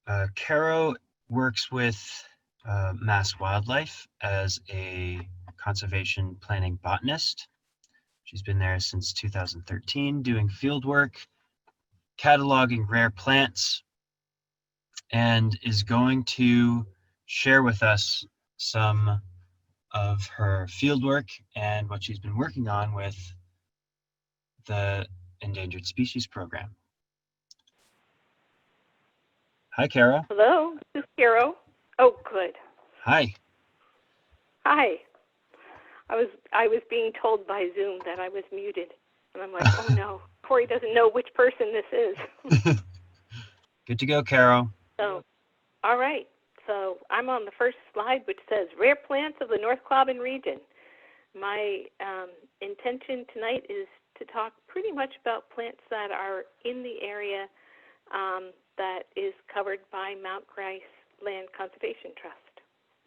Karro works with Mass Wildlife as a conservation planning botanist. She's been there since 2013 doing field work, cataloging rare plants, and is going to share with us some of her fieldwork and what she's been working on with the Endangered Species Program. Hi, Karro. Hello, this is Karro. Oh, good. Hi. Hi. I was being told by Zoom that I was muted, and I'm like, oh no, Corey doesn't know which person this is. Good to go, Karro. So, all right. So I'm on the first slide, which says rare plants of the North Quabbin region. My intention tonight is to talk pretty much about plants that are in the area that is covered by Mount Grice Land Conservation Trust.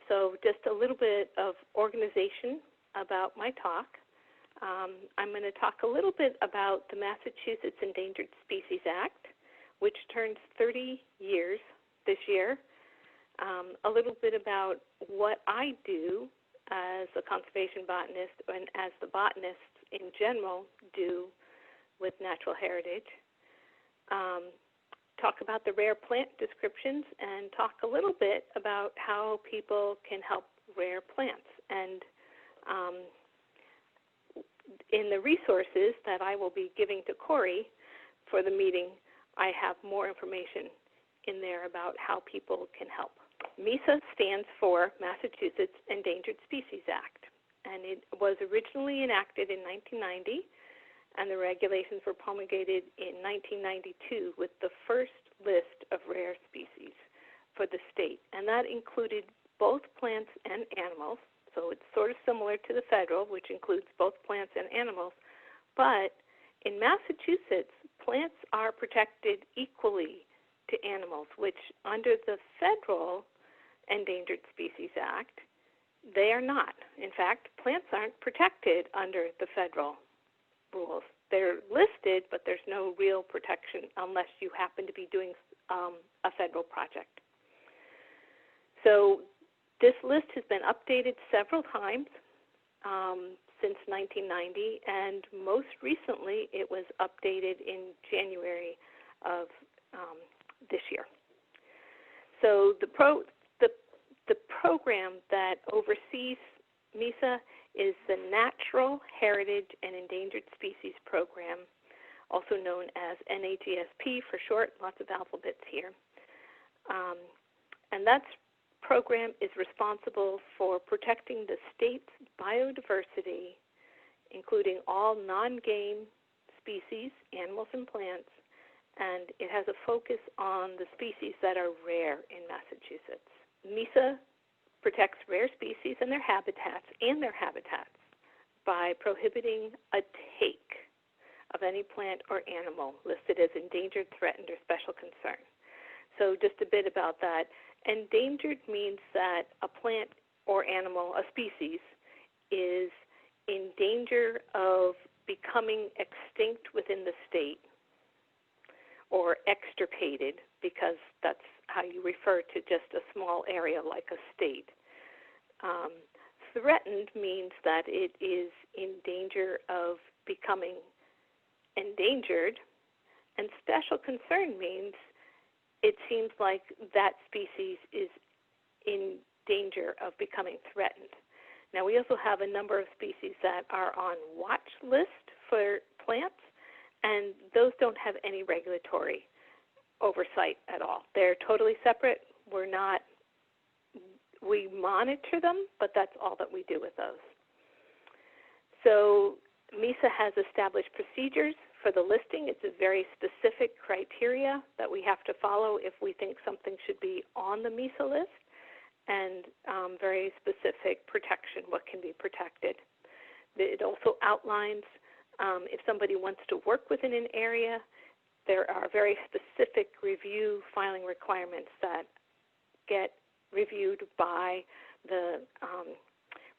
So just a little bit of organization about my talk. I'm going to talk a little bit about the Massachusetts Endangered Species Act, which turns 30 years this year. A little bit about what I do as a conservation botanist and as the botanists in general do with natural heritage. Talk about the rare plant descriptions and talk a little bit about how people can help rare plants. And in the resources that I will be giving to Corey for the meeting, I have more information in there about how people can help. MESA stands for Massachusetts Endangered Species Act, and it was originally enacted in 1990, and the regulations were promulgated in 1992 with the first list of rare species for the state, and that included both plants and animals. So it's sort of similar to the federal, which includes both plants and animals, but in Massachusetts, plants are protected equally to animals, which under the federal Endangered Species Act, they are not. In fact, plants aren't protected under the federal rules. They're listed, but there's no real protection unless you happen to be doing a federal project. So this list has been updated several times since 1990, and most recently it was updated in January of this year. So the program that oversees MESA is the Natural Heritage and Endangered Species Program, also known as NHESP for short, lots of alphabets here. And that program is responsible for protecting the state's biodiversity, including all non-game species, animals and plants, and it has a focus on the species that are rare in Massachusetts. MESA protects rare species and their habitats by prohibiting a take of any plant or animal listed as endangered, threatened, or special concern. So just a bit about that. Endangered means that a plant or animal, a species, is in danger of becoming extinct within the state or extirpated, because that's how you refer to just a small area like a state. Threatened means that it is in danger of becoming endangered, and special concern means it seems like that species is in danger of becoming threatened. Now, we also have a number of species that are on watch list for plants, and those don't have any regulatory oversight at all. They're totally separate. We monitor them, but that's all that we do with those. So MESA has established procedures for the listing. It's a very specific criteria that we have to follow if we think something should be on the MESA list, and very specific protection, what can be protected. It also outlines if somebody wants to work within an area, there are very specific review filing requirements that get reviewed by the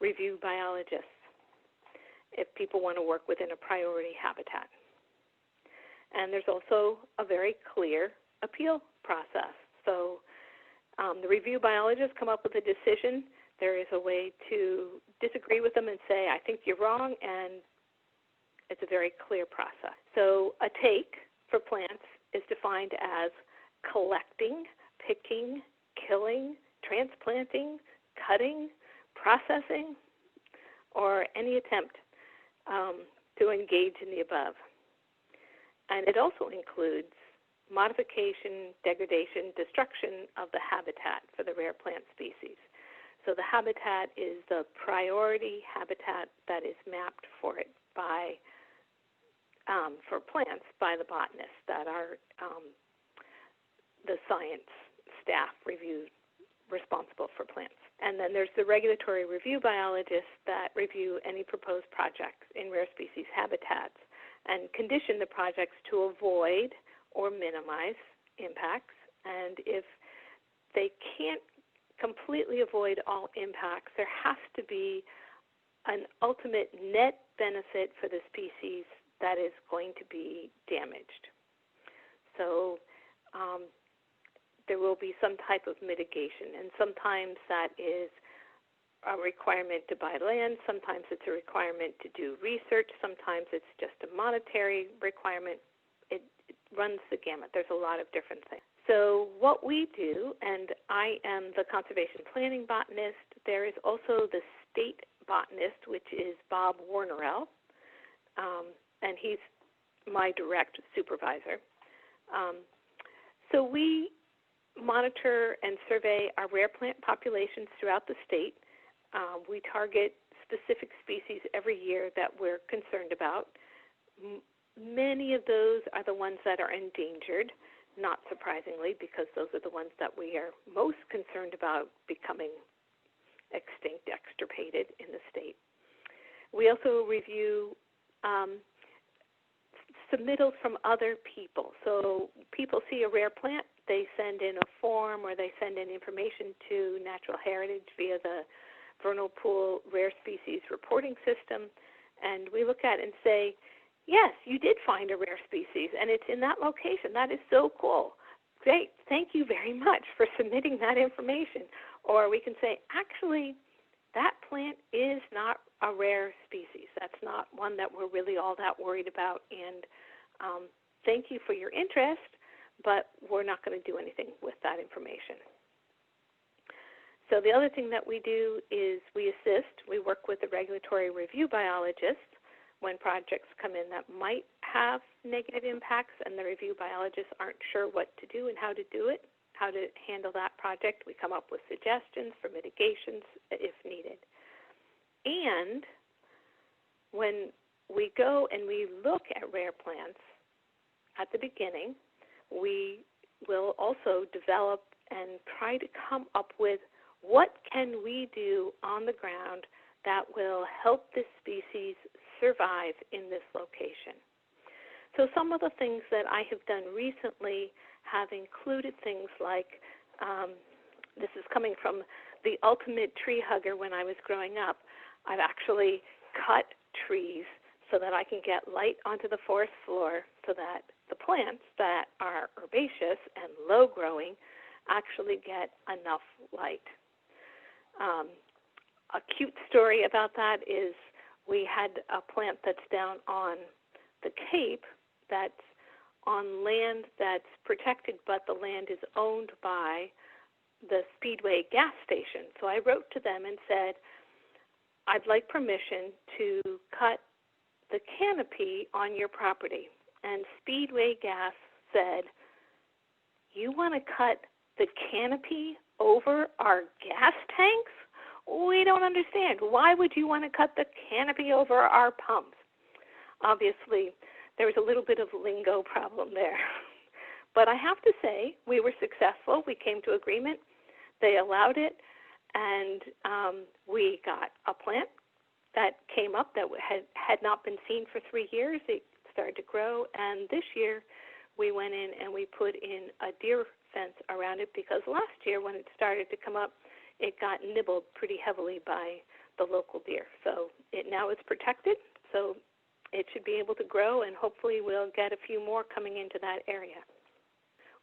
review biologists if people want to work within a priority habitat. And there's also a very clear appeal process. So The review biologists come up with a decision. There is a way to disagree with them and say, I think you're wrong, and it's a very clear process. So a take for plants is defined as collecting, picking, killing, transplanting, cutting, processing, or any attempt to engage in the above. And it also includes modification, degradation, destruction of the habitat for the rare plant species. So the habitat is the priority habitat that is mapped for it by for plants by the botanists that are the science staff responsible for plants. And then there's the regulatory review biologists that review any proposed projects in rare species habitats and condition the projects to avoid or minimize impacts. And if they can't completely avoid all impacts, there has to be an ultimate net benefit for the species that is going to be damaged. So there will be some type of mitigation, and sometimes that is a requirement to buy land, sometimes it's a requirement to do research, sometimes it's just a monetary requirement. It runs the gamut. There's a lot of different things. So what we do, and I am the conservation planning botanist, there is also the state botanist, which is Bob Warnerell, and he's my direct supervisor. So we monitor and survey our rare plant populations throughout the state. We target specific species every year that we're concerned about. Many of those are the ones that are endangered, not surprisingly, because those are the ones that we are most concerned about becoming extinct, extirpated in the state. We also review submittals from other people. So people see a rare plant, they send in a form or they send in information to Natural Heritage via the Vernal Pool Rare Species Reporting System, and we look at it and say, yes, you did find a rare species, and it's in that location. That is so cool. Great. Thank you very much for submitting that information. Or we can say, actually, that plant is not a rare species. That's not one that we're really all that worried about, and thank you for your interest, but we're not going to do anything with that information. So the other thing that we do is we assist. We work with the regulatory review biologists when projects come in that might have negative impacts and the review biologists aren't sure what to do and how to do it, how to handle that project. We come up with suggestions for mitigations if needed. And when we go and we look at rare plants at the beginning, we will also develop and try to come up with what can we do on the ground that will help this species survive in this location. So some of the things that I have done recently have included things like, this is coming from the ultimate tree hugger when I was growing up. I've actually cut trees so that I can get light onto the forest floor so that the plants that are herbaceous and low-growing actually get enough light. A cute story about that is we had a plant that's down on the Cape that's on land that's protected, but the land is owned by the Speedway gas station. So I wrote to them and said, I'd like permission to cut the canopy on your property. And Speedway Gas said, you want to cut the canopy over our gas tanks? We don't understand. Why would you want to cut the canopy over our pumps? Obviously, there was a little bit of lingo problem there. But I have to say, we were successful. We came to agreement. They allowed it, and we got a plant that came up that had not been seen for 3 years. It started to grow, and this year we went in and we put in a deer fence around it because last year when it started to come up, it got nibbled pretty heavily by the local deer. So it now is protected, so it should be able to grow, and hopefully we'll get a few more coming into that area.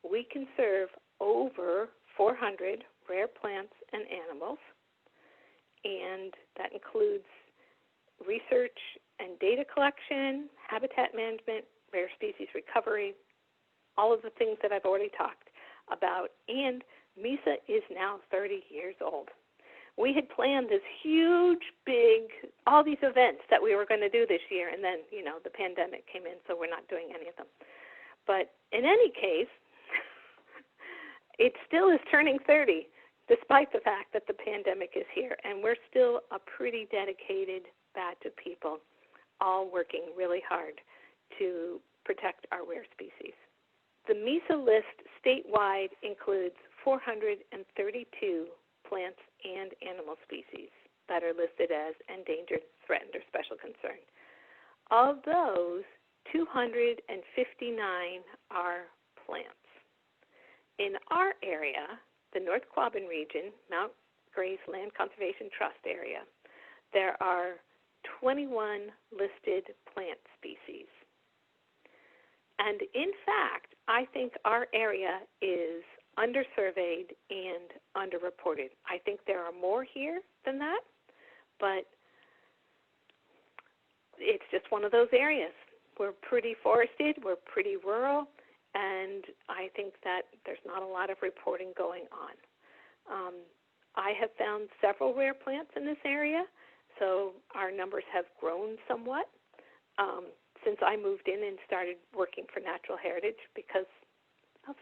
We conserve over 400 400 rare plants and animals, and that includes research and data collection, habitat management, rare species recovery, all of the things that I've already talked about, and MESA is now 30 years old. We had planned this huge, big, all these events that we were going to do this year, and then, the pandemic came in, so we're not doing any of them. But in any case, it still is turning 30, despite the fact that the pandemic is here, and we're still a pretty dedicated batch of people, all working really hard to protect our rare species. The MESA list statewide includes 432 plants and animal species that are listed as endangered, threatened, or special concern. Of those, 259 are plants. In our area, the North Quabbin Region, Mount Grace Land Conservation Trust area, there are 21 listed plant species. And in fact, I think our area is undersurveyed and underreported. I think there are more here than that, but it's just one of those areas. We're pretty forested, we're pretty rural, and I think that there's not a lot of reporting going on. I have found several rare plants in this area, so our numbers have grown somewhat since I moved in and started working for Natural Heritage, because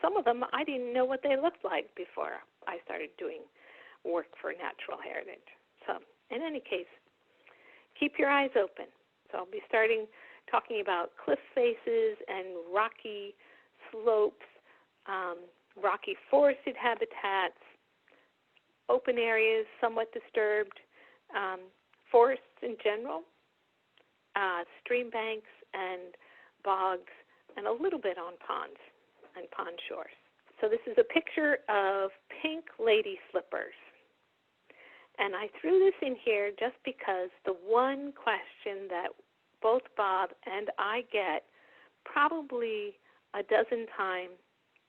some of them I didn't know what they looked like before I started doing work for Natural Heritage. So in any case, keep your eyes open. So I'll be talking about cliff faces and rocky slopes, rocky forested habitats, open areas somewhat disturbed, forests in general, stream banks and bogs, and a little bit on ponds and pond shores. So this is a picture of pink lady slippers. And I threw this in here just because the one question that both Bob and I get probably a dozen times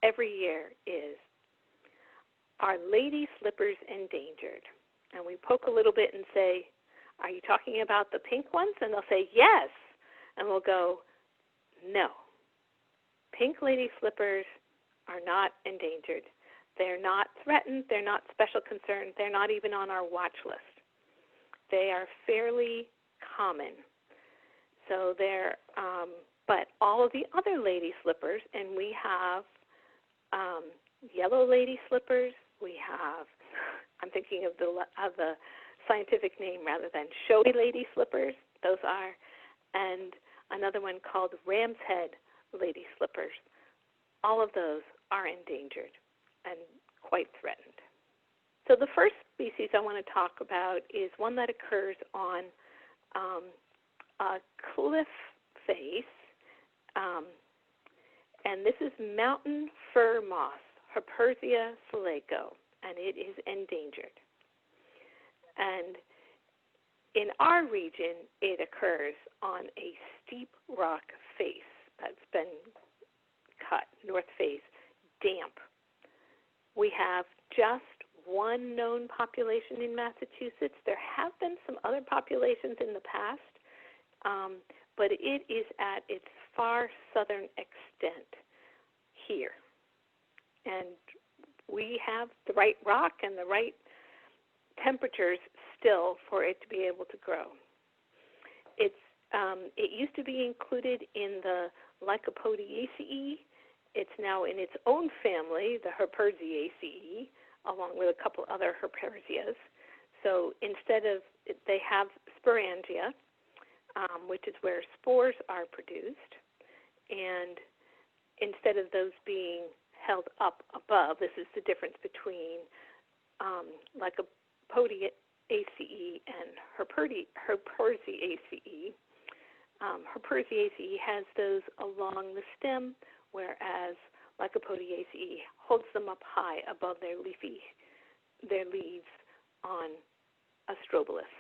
every year is, are lady slippers endangered? And we poke a little bit and say, are you talking about the pink ones? And they'll say, yes. And we'll go, no. Pink lady slippers are not endangered. They're not threatened. They're not special concern. They're not even on our watch list. They are fairly common. So but all of the other lady slippers, and we have yellow lady slippers. We have, I'm thinking of the scientific name rather than showy lady slippers. Those are, and another one called ram's head lady slippers. All of those are endangered and quite threatened. So the first species I want to talk about is one that occurs on a cliff face, and this is mountain fir moss, Huperzia selago, and it is endangered. And in our region, it occurs on a steep rock face that's been cut, north face, damp. We have just one known population in Massachusetts. There have been some other populations in the past, but it is at its far southern extent here. And we have the right rock and the right temperatures still for it to be able to grow. It used to be included in the Lycopodiaceae. It's now in its own family, the Huperziaceae, along with a couple other Huperzias. So instead of, they have sporangia, which is where spores are produced, and instead of those being held up above, this is the difference between Lycopodiaceae and Huperziaceae. Huperziaceae has those along the stem, whereas Lycopodiaceae holds them up high above their leaves on a strobilus.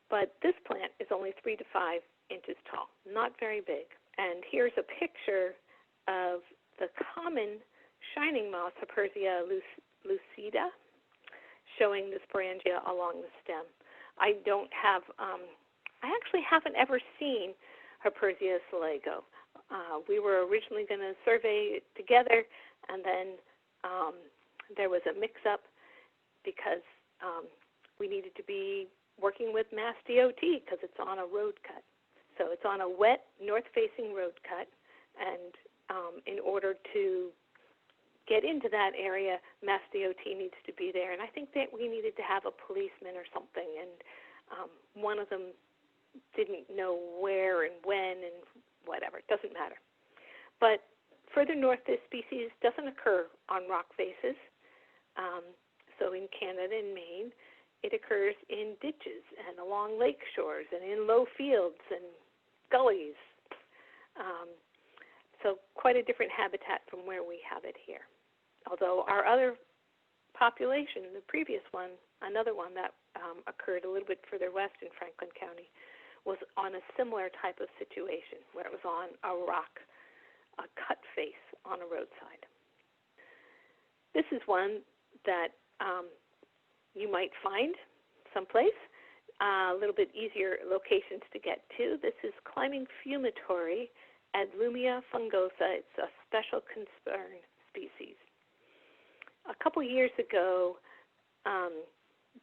But this plant is only 3 to 5 inches tall, not very big. And here's a picture of the common shining moss, Huperzia lucida, showing the sporangia along the stem. I actually haven't ever seen Huperzia selago. We were originally going to survey it together, and then there was a mix-up because we needed to be working with Mass DOT because it's on a road cut. So it's on a wet, north-facing road cut, and in order to get into that area, Mass DOT needs to be there. And I think that we needed to have a policeman or something, and one of them didn't know where and when and whatever. It doesn't matter. But further north, this species doesn't occur on rock faces. So in Canada and Maine, it occurs in ditches and along lake shores and in low fields and gullies. So quite a different habitat from where we have it here. Although our other population, the previous one, another one that occurred a little bit further west in Franklin County, was on a similar type of situation where it was on a rock, a cut face on a roadside. This is one that you might find someplace, a little bit easier locations to get to. This is climbing Fumitory, Adlumia fungosa. It's a special concern species. A couple years ago,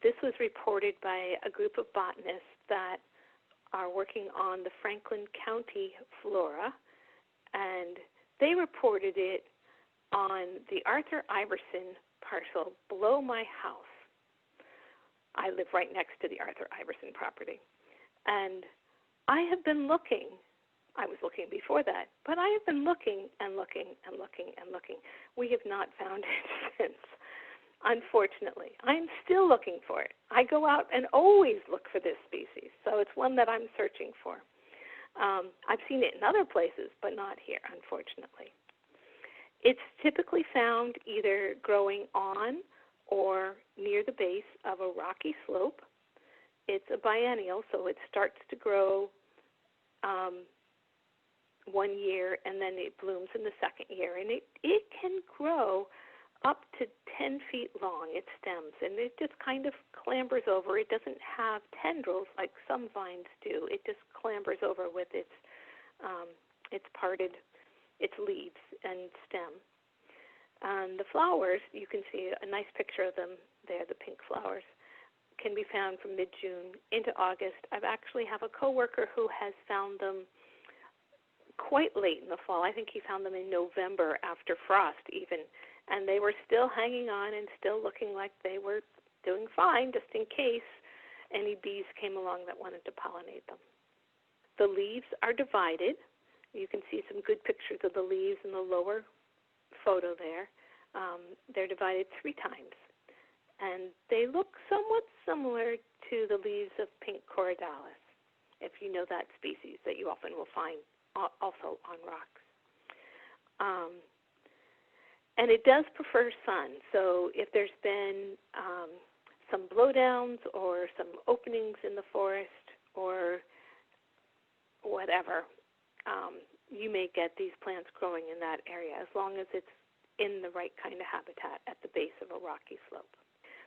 this was reported by a group of botanists that are working on the Franklin County flora, and they reported it on the Arthur Iverson parcel below my house. I live right next to the Arthur Iverson property. And I have been looking. I was looking before that, but I have been looking and looking and looking and looking. We have not found it since, unfortunately. I'm still looking for it. I go out and always look for this species, so it's one that I'm searching for. I've seen it in other places, but not here, unfortunately. It's typically found either growing on or near the base of a rocky slope. It's a biennial, so it starts to grow 1 year, and then it blooms in the second year. And it can grow up to 10 feet long, its stems, and it just kind of clambers over. It doesn't have tendrils like some vines do. It just clambers over with its leaves and stem. And the flowers, you can see a nice picture of them there, the pink flowers, can be found from mid-June into August. I actually have a coworker who has found them quite late in the fall. I think he found them in November after frost even, and they were still hanging on and still looking like they were doing fine, just in case any bees came along that wanted to pollinate them. The leaves are divided. You can see some good pictures of the leaves in the lower photo there. They're divided 3 times, and they look somewhat similar to the leaves of pink corydalis, if you know that species that you often will find also on rocks. And it does prefer sun, so if there's been some blowdowns or some openings in the forest or whatever, you may get these plants growing in that area as long as it's in the right kind of habitat at the base of a rocky slope.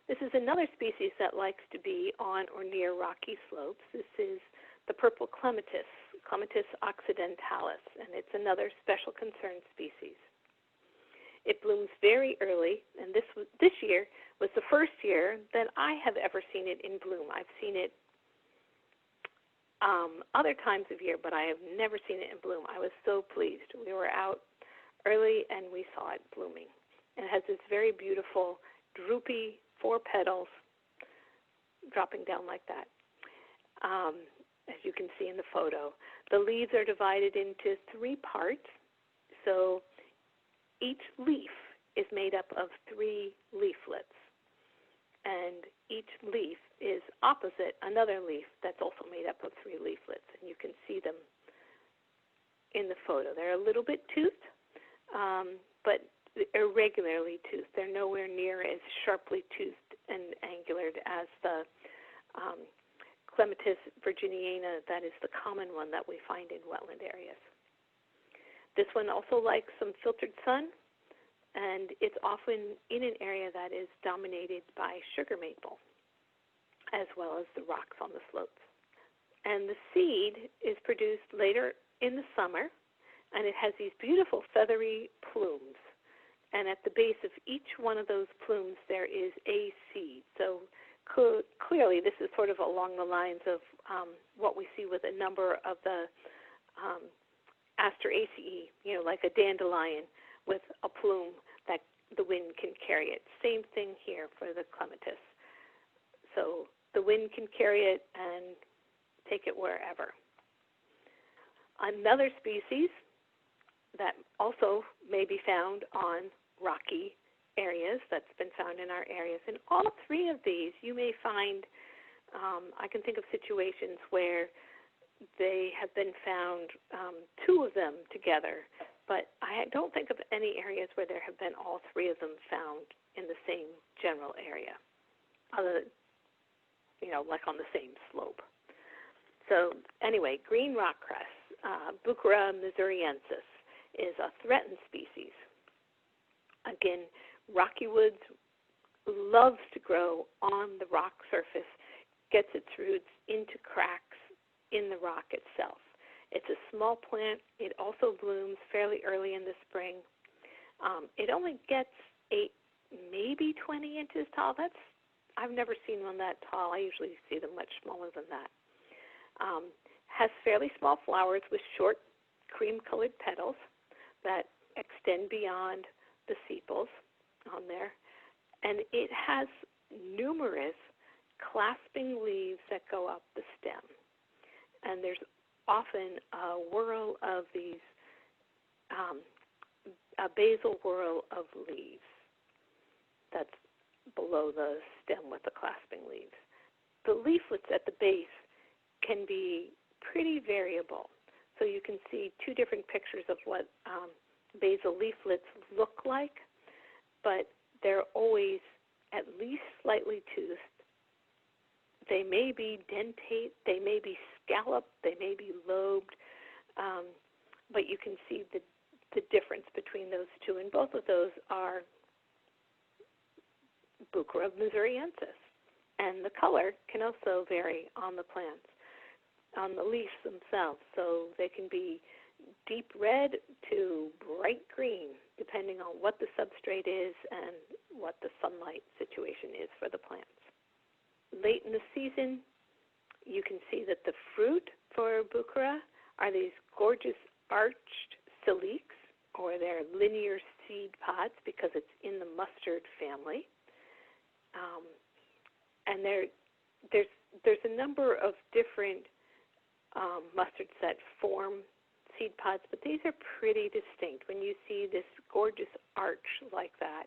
This is another species that likes to be on or near rocky slopes. This is the purple clematis, Clematis occidentalis, and it's another special concern species. It blooms very early, and this year was the first year that I have ever seen it in bloom. I've seen it other times of year, but I have never seen it in bloom. I was so pleased. We were out early, and we saw it blooming. And it has this very beautiful, droopy 4 petals dropping down like that, as you can see in the photo. The leaves are divided into 3 parts, so each leaf is made up of 3 leaflets, and each leaf is opposite another leaf that's also made up of 3 leaflets, and you can see them in the photo. They're a little bit toothed, but irregularly toothed. They're nowhere near as sharply toothed and angular as the Clematis virginiana, that is the common one that we find in wetland areas. This one also likes some filtered sun, and it's often in an area that is dominated by sugar maple, as well as the rocks on the slopes. And the seed is produced later in the summer, and it has these beautiful feathery plumes. And at the base of each one of those plumes, there is a seed. So clearly, this is sort of along the lines of what we see with a number of the Asteraceae, like a dandelion with a plume that the wind can carry it. Same thing here for the Clematis. So the wind can carry it and take it wherever. Another species that also may be found on rocky areas, that's been found in our areas. In all three of these, you may find, I can think of situations where they have been found, two of them together, but I don't think of any areas where there have been all three of them found in the same general area, other, like on the same slope. So anyway, green rockcress, Boechera missouriensis, is a threatened species. Again, rocky woods loves to grow on the rock surface, gets its roots into cracks in the rock itself. It's a small plant. It also blooms fairly early in the spring. It only gets 8, maybe 20 inches tall. I've never seen one that tall. I usually see them much smaller than that. Has fairly small flowers with short cream-colored petals that extend beyond the sepals on there. And it has numerous clasping leaves that go up the stem. And there's often a whorl of these, a basal whorl of leaves that's below the stem with the clasping leaves. The leaflets at the base can be pretty variable. So you can see two different pictures of what basal leaflets look like, but they're always at least slightly toothed. They may be dentate, they may be scalloped, they may be lobed, but you can see the difference between those two, and both of those are Boechera missouriensis. And the color can also vary on the plants, on the leaves themselves. So they can be deep red to bright green, depending on what the substrate is and what the sunlight situation is for the plants. Late in the season, you can see that the fruit for Boechera are these gorgeous arched siliques, or they're linear seed pods because it's in the mustard family. And there's a number of different mustards that form seed pods, but these are pretty distinct. When you see this gorgeous arch like that,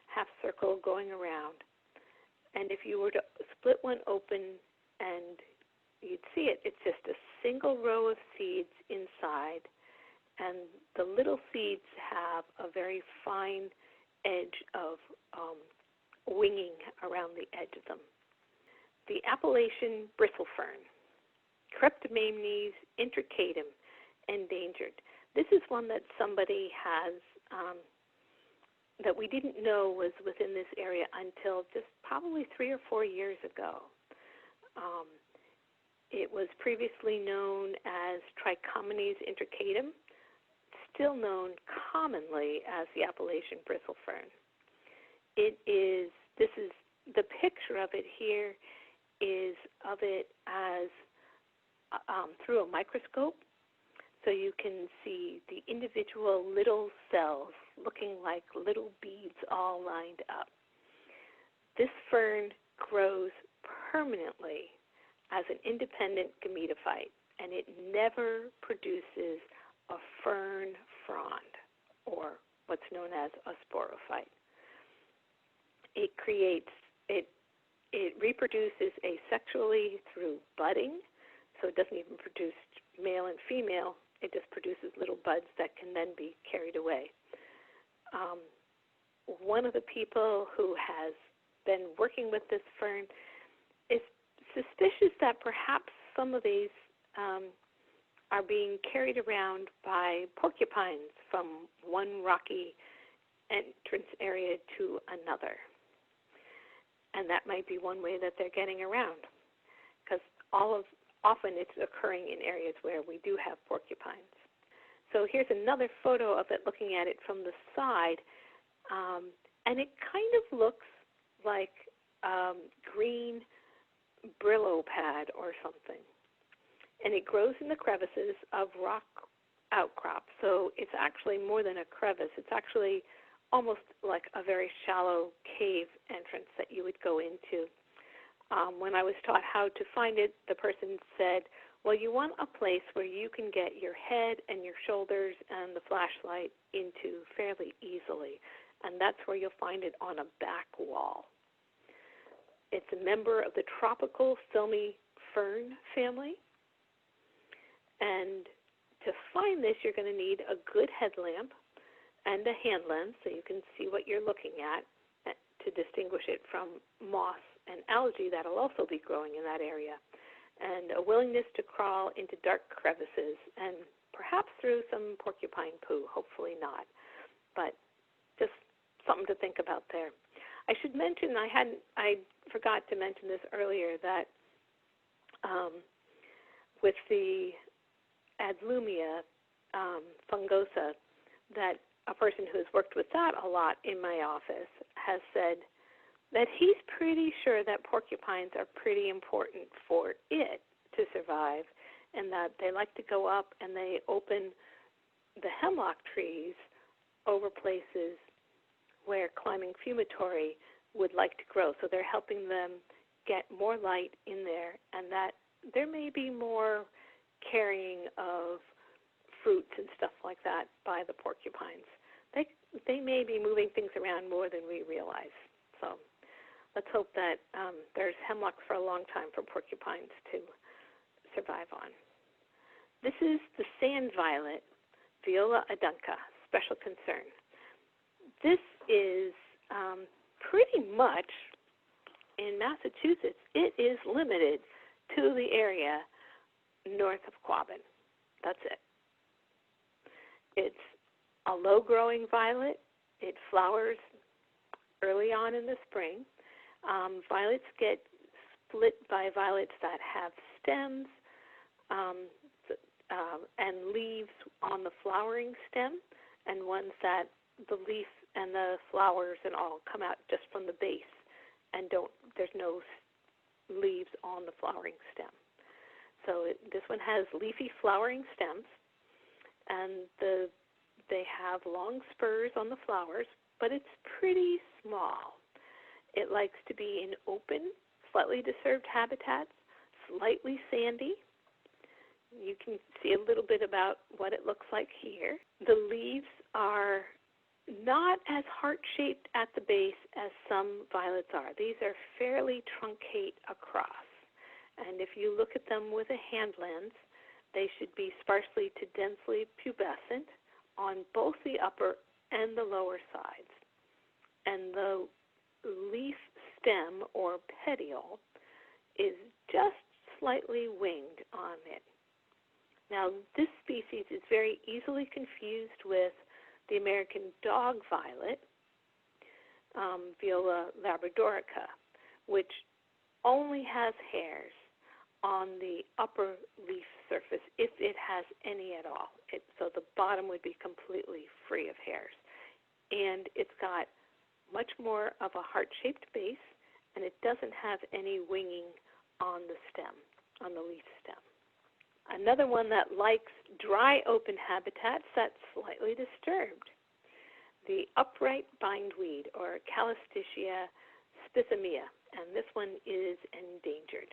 half circle going around, and if you were to split one open and you'd see it, it's just a single row of seeds inside, and the little seeds have a very fine edge of winging around the edge of them. The Appalachian bristle-fern, Crepidomanes intricatum, Endangered. This is one that somebody has, that we didn't know was within this area until just probably 3 or 4 years ago. It was previously known as Trichomonas intricatum, still known commonly as the Appalachian bristle-fern. The picture of it here is of it as through a microscope, so you can see the individual little cells looking like little beads all lined up. This fern grows permanently as an independent gametophyte, and it never produces a fern frond, or what's known as a sporophyte. It reproduces asexually through budding, so it doesn't even produce male and female. It just produces little buds that can then be carried away. One of the people who has been working with this fern is suspicious that perhaps some of these are being carried around by porcupines from one rocky entrance area to another. And that might be one way that they're getting around, because often it's occurring in areas where we do have porcupines. So here's another photo of it, looking at it from the side, and it kind of looks like green Brillo pad or something. And it grows in the crevices of rock outcrops, so it's actually more than a crevice. It's actually almost like a very shallow cave entrance that you would go into. When I was taught how to find it, the person said, well, you want a place where you can get your head and your shoulders and the flashlight into fairly easily, and that's where you'll find it on a back wall. It's a member of the tropical filmy fern family, and to find this, you're going to need a good headlamp and a hand lens so you can see what you're looking at to distinguish it from moss and algae that will also be growing in that area, and a willingness to crawl into dark crevices and perhaps through some porcupine poo, hopefully not, but just something to think about there. I should mention, I forgot to mention this earlier, that with the Adlumia fungosa, that a person who has worked with that a lot in my office has said that he's pretty sure that porcupines are pretty important for it to survive, and that they like to go up and they open the hemlock trees over places where climbing Fumitory would like to grow. So they're helping them get more light in there, and that there may be more carrying of fruits and stuff like that by the porcupines. They may be moving things around more than we realize. So let's hope that there's hemlock for a long time for porcupines to survive on. This is the sand violet, Viola adunca, special concern. This is pretty much, in Massachusetts, it is limited to the area north of Quabbin. That's it. It's a low-growing violet. It flowers early on in the spring. Violets get split by violets that have stems and leaves on the flowering stem, and ones that the leaf and the flowers and all come out just from the base and there's no leaves on the flowering stem. So this one has leafy flowering stems, and they have long spurs on the flowers, but it's pretty small. It likes to be in open, slightly disturbed habitats, slightly sandy. You can see a little bit about what it looks like here. The leaves are not as heart-shaped at the base as some violets are. These are fairly truncate across. And if you look at them with a hand lens, they should be sparsely to densely pubescent on both the upper and the lower sides. And the leaf stem or petiole is just slightly winged on it. Now, this species is very easily confused with the American dog violet, Viola labradorica, which only has hairs on the upper leaf surface, if it has any at all. So the bottom would be completely free of hairs. And it's got much more of a heart-shaped base, and it doesn't have any winging on the stem, on the leaf stem. Another one that likes dry open habitats that's slightly disturbed, the upright bindweed, or Calystegia spithamea, and this one is endangered.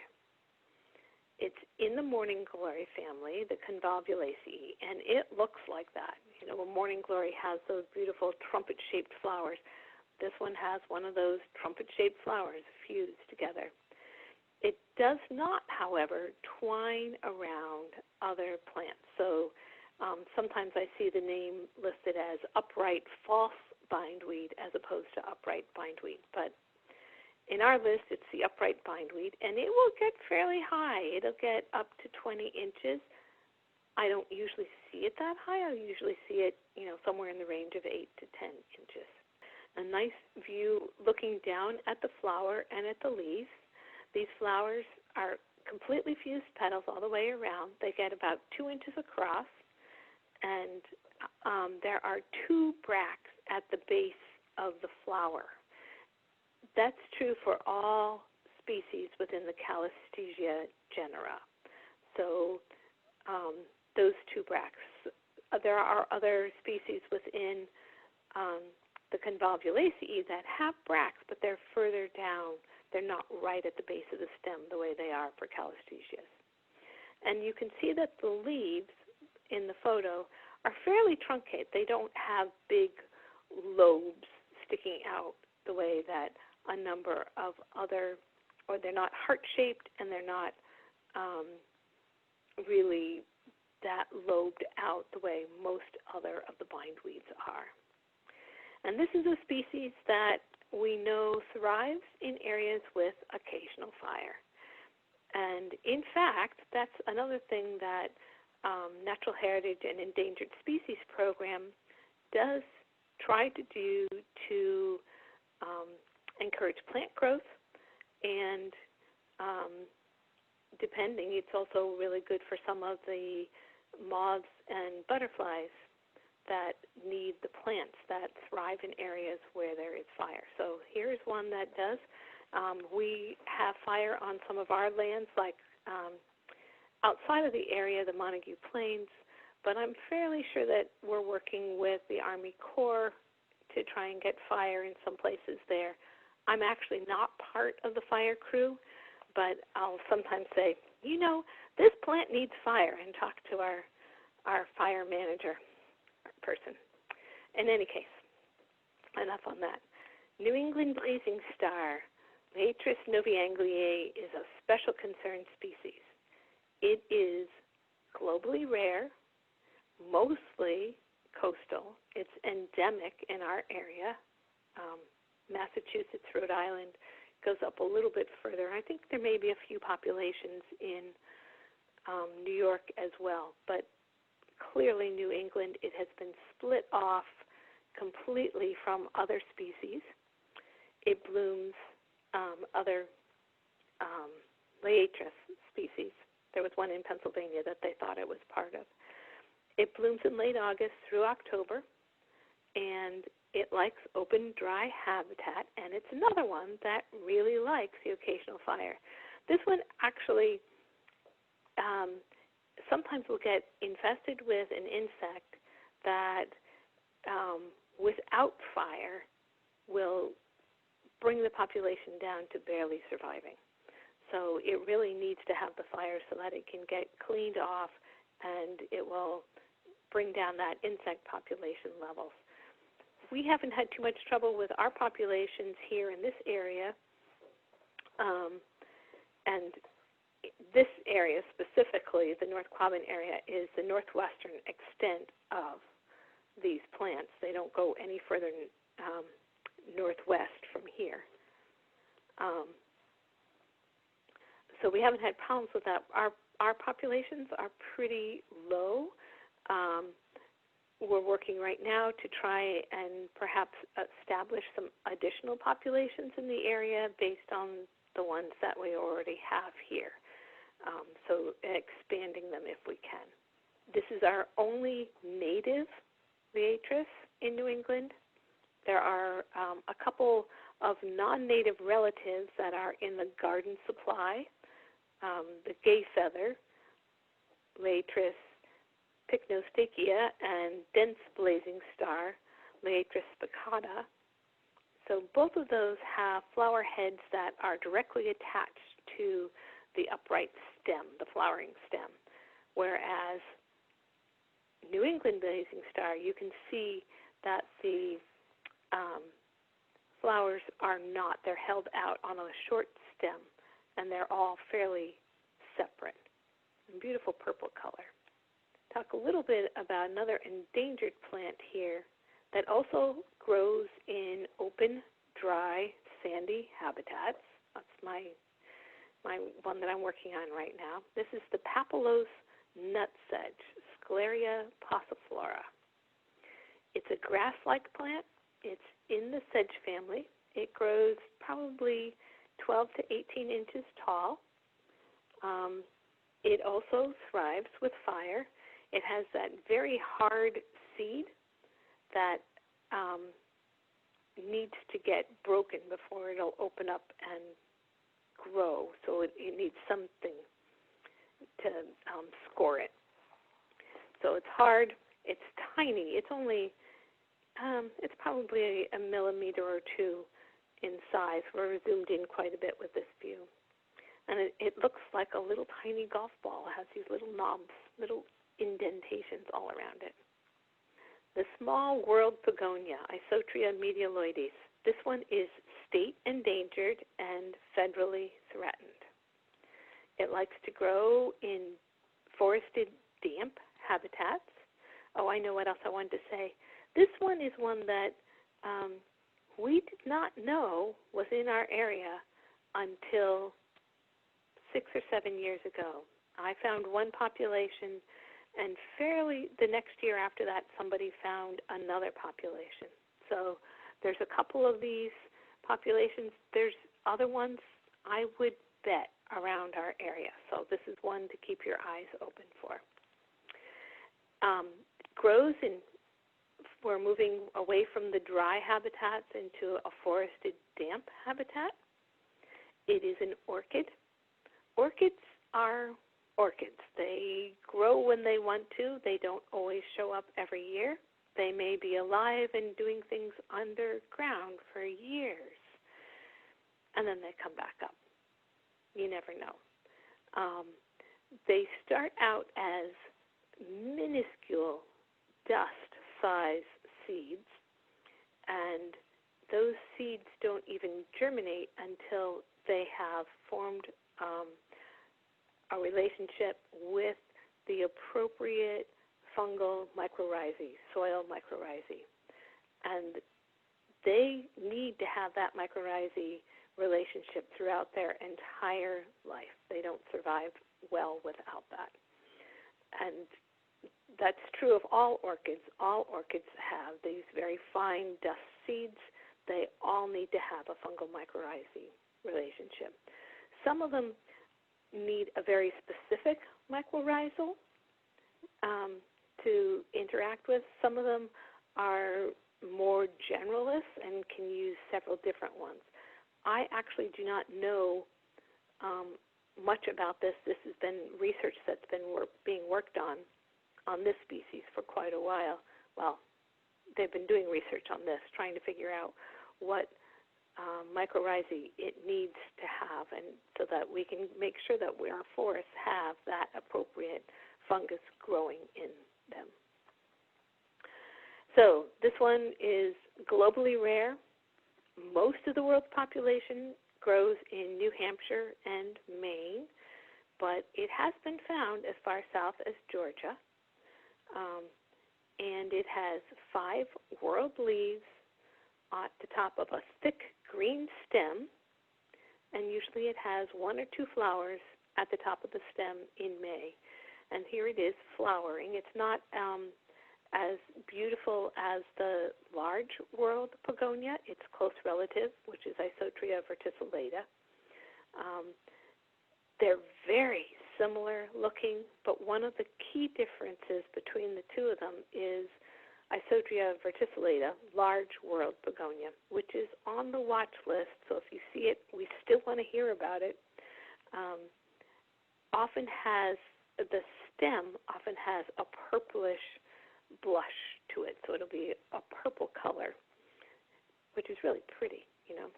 It's in the morning glory family, the Convolvulaceae, and it looks like that. You know, a morning glory has those beautiful trumpet-shaped flowers. This one has one of those trumpet-shaped flowers fused together. It does not, however, twine around other plants. So sometimes I see the name listed as upright false bindweed as opposed to upright bindweed. But in our list, it's the upright bindweed, and it will get fairly high. It'll get up to 20 inches. I don't usually see it that high. I usually see it, somewhere in the range of 8 to 10 inches. a nice view looking down at the flower and at the leaves. These flowers are completely fused petals all the way around. They get about 2 inches across, and there are 2 bracts at the base of the flower. That's true for all species within the Calystegia genera. So those 2 bracts. There are other species within the Convolvulaceae that have bracts, but they're further down. They're not right at the base of the stem the way they are for Calystesias. And you can see that the leaves in the photo are fairly truncate. They don't have big lobes sticking out the way that a number of other, or they're not heart-shaped, and they're not really that lobed out the way most other of the bindweeds are. And this is a species that we know thrives in areas with occasional fire. And in fact, that's another thing that Natural Heritage and Endangered Species Program does try to do to encourage plant growth, and depending, it's also really good for some of the moths and butterflies that need the plants that thrive in areas where there is fire. So here's one that does. We have fire on some of our lands, like outside of the area, the Montague Plains, but I'm fairly sure that we're working with the Army Corps to try and get fire in some places there. I'm actually not part of the fire crew, but I'll sometimes say, you know, this plant needs fire, and talk to our fire manager person. In any case, enough on that. New England blazing star, Liatris novae-angliae, is a special concern species. It is globally rare, mostly coastal. It's endemic in our area. Massachusetts, Rhode Island, goes up a little bit further. I think there may be a few populations in New York as well, but clearly New England, it has been split off completely from other species. It blooms other Liatris species. There was one in Pennsylvania that they thought it was part of. It blooms in late August through October, and it likes open, dry habitat, and it's another one that really likes the occasional fire. This one actually sometimes will get infested with an insect that without fire will bring the population down to barely surviving. So it really needs to have the fire so that it can get cleaned off, and it will bring down that insect population levels. We haven't had too much trouble with our populations here in this area, and this area specifically, the North Quabbin area, is the northwestern extent of these plants. They don't go any further northwest from here. So we haven't had problems with that. Our populations are pretty low. We're working right now to try and perhaps establish some additional populations in the area based on the ones that we already have here. So expanding them if we can. This is our only native Liatris in New England. There are a couple of non-native relatives that are in the garden supply. The gay feather, Liatris pycnostakia, and dense blazing star, Liatris spicata. So both of those have flower heads that are directly attached to the upright stem, the flowering stem, whereas New England blazing star, you can see that the flowers are not. They're held out on a short stem, and they're all fairly separate. Beautiful purple color. Talk a little bit about another endangered plant here that also grows in open, dry, sandy habitats. That's my one that I'm working on right now. This is the Papillose Nut-sedge, Scleria passiflora. It's a grass-like plant. It's in the sedge family. It grows probably 12 to 18 inches tall. It also thrives with fire. It has that very hard seed that needs to get broken before it'll open up and grow. So it needs something to score it. So it's hard. It's tiny. It's only, it's probably a millimeter or two in size. We're zoomed in quite a bit with this view. And it looks like a little tiny golf ball. It has these little knobs, little indentations all around it. The small world begonia, Isotria medialoides. This one is state endangered and federally threatened. It likes to grow in forested damp habitats. Oh, I know what else I wanted to say. This one is one that we did not know was in our area until 6 or 7 years ago. I found one population, and the next year after that, somebody found another population. So there's a couple of these populations. There's other ones I would bet around our area. So this is one to keep your eyes open for. Grows in, we're moving away from the dry habitats into a forested damp habitat. It is an orchid. Orchids are orchids. They grow when they want to. They don't always show up every year. They may be alive and doing things underground for years, and then they come back up. You never know. They start out as minuscule dust-size seeds, and those seeds don't even germinate until they have formed a relationship with the appropriate fungal mycorrhizae, soil mycorrhizae. And they need to have that mycorrhizae relationship throughout their entire life. They don't survive well without that. And that's true of all orchids. All orchids have these very fine dust seeds. They all need to have a fungal mycorrhizae relationship. Some of them need a very specific mycorrhizal to interact with. Some of them are more generalists and can use several different ones. I actually do not know much about this. This has been research that's been being worked on this species for quite a while. Well, they've been doing research on this, trying to figure out what mycorrhizae it needs to have, and so that we can make sure that our forests have that appropriate fungus growing in them. So this one is globally rare. Most of the world's population grows in New Hampshire and Maine, but it has been found as far south as Georgia. And it has 5 whorled leaves at the top of a thick green stem, and usually it has 1 or 2 flowers at the top of the stem in May. And here it is flowering. It's not as beautiful as the large whorled begonia. Its close relative, which is Isotria verticillata. They're very similar looking, but one of the key differences between the two of them is Isotria verticillata, large whorled begonia, which is on the watch list. So if you see it, we still want to hear about it. The stem often has a purplish blush to it, so it'll be a purple color, which is really pretty, you know.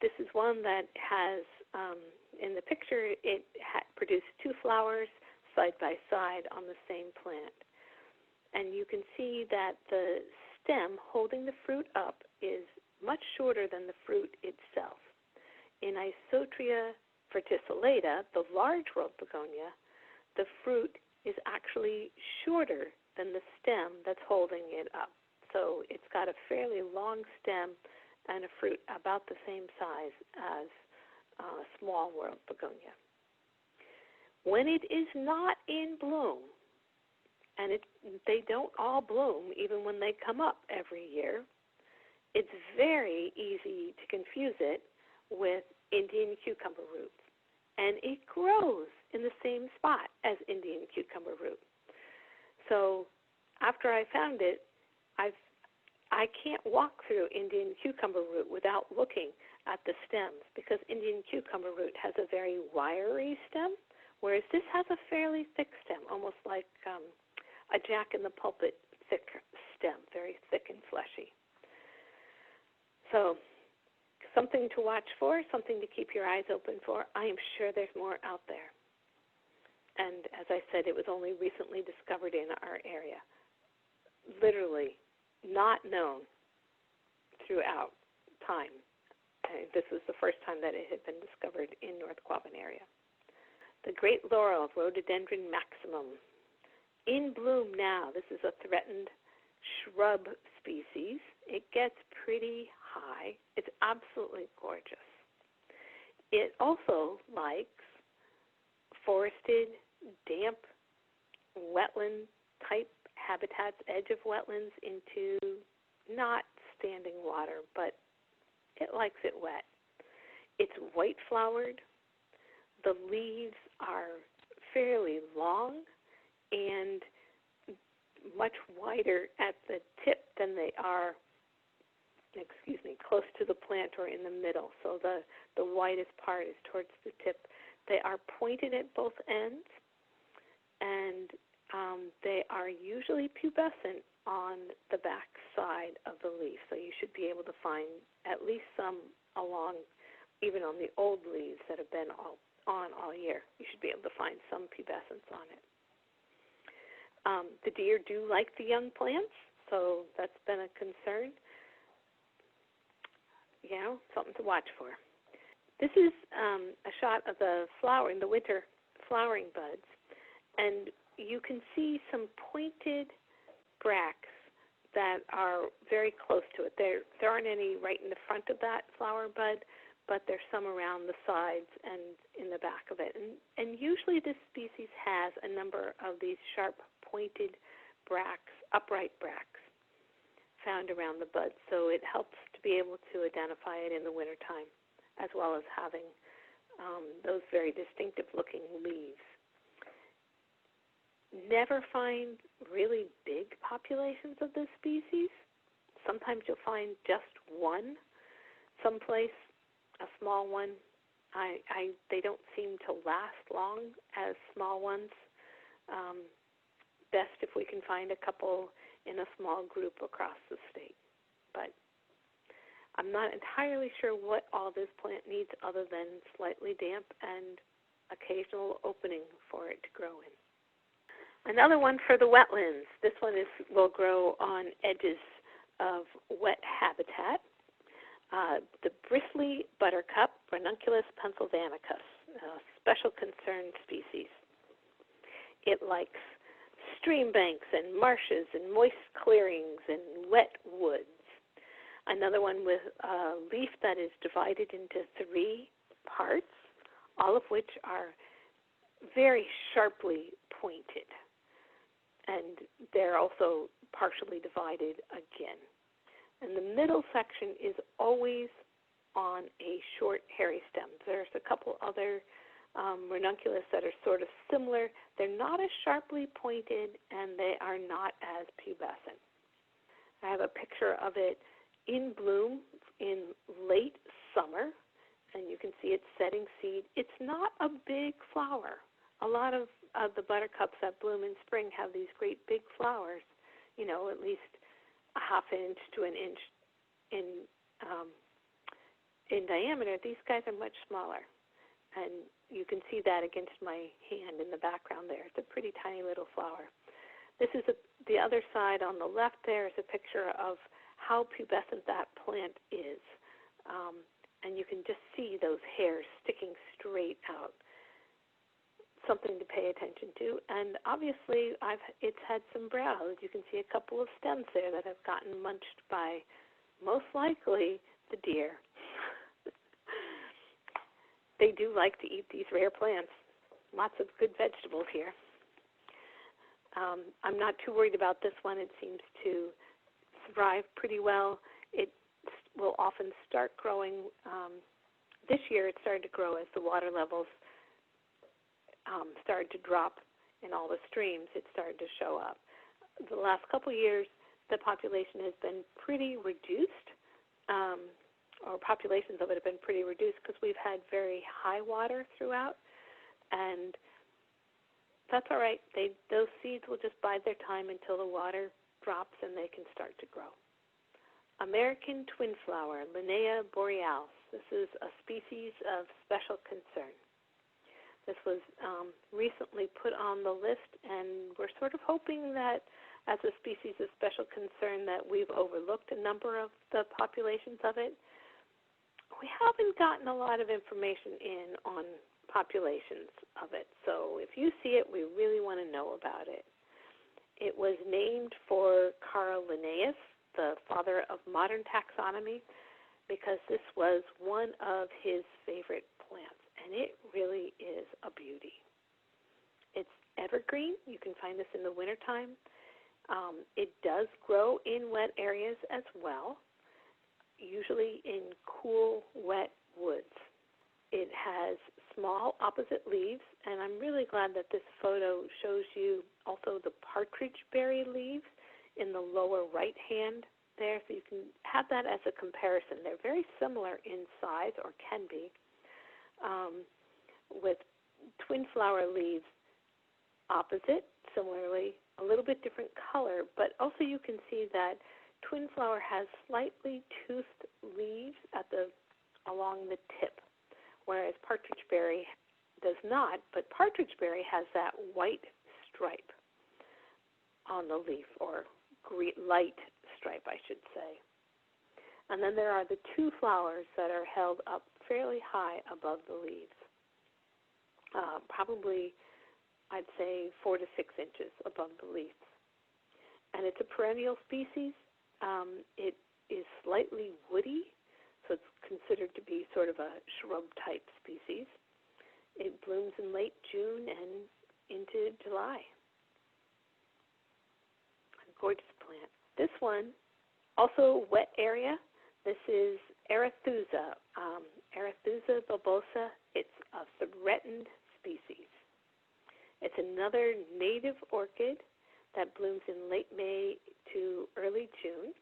This is one that has, in the picture, it produced 2 flowers side by side on the same plant. And you can see that the stem holding the fruit up is much shorter than the fruit itself. In Isotria verticillata, the large whorled begonia, the fruit is actually shorter than the stem that's holding it up. So it's got a fairly long stem and a fruit about the same size as small whorled begonia. When it is not in bloom, and they don't all bloom even when they come up every year, it's very easy to confuse it with Indian cucumber root. And it grows in the same spot as Indian cucumber root. So after I found it, I can't walk through Indian cucumber root without looking at the stems, because Indian cucumber root has a very wiry stem, whereas this has a fairly thick stem, almost like a jack-in-the-pulpit thick stem, very thick and fleshy. So something to watch for, something to keep your eyes open for. I am sure there's more out there. And as I said, it was only recently discovered in our area. Literally not known throughout time. This was the first time that it had been discovered in North Quabbin area. The great laurel, Rhododendron maximum, in bloom now. This is a threatened shrub species. It gets pretty high. It's absolutely gorgeous. It also likes forested, damp, wetland-type habitats, edge of wetlands into not standing water, but it likes it wet. It's white-flowered. The leaves are fairly long and much wider at the tip than they are, close to the plant or in the middle. So the widest part is towards the tip. They are pointed at both ends, and they are usually pubescent on the back side of the leaf. So you should be able to find at least some along, even on the old leaves that have been on all year. You should be able to find some pubescence on it. The deer do like the young plants, so that's been a concern. Something to watch for. This is a shot of the winter flowering buds, and you can see some pointed bracts that are very close to it. There aren't any right in the front of that flower bud, but there's some around the sides and in the back of it. And usually this species has a number of these sharp pointed bracts, upright bracts, found around the bud. So it helps to be able to identify it in the wintertime, as well as having those very distinctive looking leaves. Never find really big populations of this species. Sometimes you'll find just one, someplace a small one. They don't seem to last long as small ones. Best if we can find a couple in a small group across the state. But I'm not entirely sure what all this plant needs other than slightly damp and occasional opening for it to grow in. Another one for the wetlands. This one will grow on edges of wet habitat. The Bristly Buttercup, Ranunculus pennsylvanicus, a special concern species. It likes stream banks and marshes and moist clearings and wet woods. Another one with a leaf that is divided into 3 parts, all of which are very sharply pointed. And they're also partially divided again. And the middle section is always on a short, hairy stem. There's a couple other ranunculus that are sort of similar. They're not as sharply pointed, and they are not as pubescent. I have a picture of it in bloom in late summer, and you can see it setting seed. It's not a big flower. A lot of the buttercups that bloom in spring have these great big flowers, at least a half inch to an inch in diameter. These guys are much smaller, and you can see that against my hand in the background there. It's a pretty tiny little flower. This is the other side on the left. There is a picture of how pubescent that plant is, and you can just see those hairs sticking straight out. Something to pay attention to. And obviously it's had some browse. You can see a couple of stems there that have gotten munched by, most likely, the deer. They do like to eat these rare plants. Lots of good vegetables here. I'm not too worried about this one. It seems to thrive pretty well. It will often start growing. This year it started to grow as the water levels started to drop in all the streams. It started to show up. The last couple years, the population has been pretty reduced, or populations of it have been pretty reduced because we've had very high water throughout, and that's all right. Those seeds will just bide their time until the water drops and they can start to grow. American twinflower, Linnea borealis. This is a species of special concern. This was recently put on the list, and we're sort of hoping that as a species of special concern that we've overlooked a number of the populations of it. We haven't gotten a lot of information in on populations of it, so if you see it, we really want to know about it. It was named for Karro Linnaeus, the father of modern taxonomy, because this was one of his favorite plants, and it really is a beauty. It's evergreen. You can find this in the wintertime. It does grow in wet areas as well, usually in cool, wet woods. It has small opposite leaves, and I'm really glad that this photo shows you also the partridge berry leaves in the lower right hand there, so you can have that as a comparison. They're very similar in size, or can be, with twin flower leaves opposite, similarly, a little bit different color, but also you can see that twin flower has slightly toothed leaves along the tip, whereas partridge berry does not, but partridge berry has that white stripe on the leaf, or light stripe, I should say. And then there are the two flowers that are held up fairly high above the leaves, probably, I'd say, 4 to 6 inches above the leaves. And it's a perennial species. It is slightly woody, so it's considered to be sort of a shrub-type species. It blooms in late June and into July. A gorgeous plant. This one, also wet area. This is Arethusa, Arethusa bulbosa. It's a threatened species. It's another native orchid that blooms in late May to early June.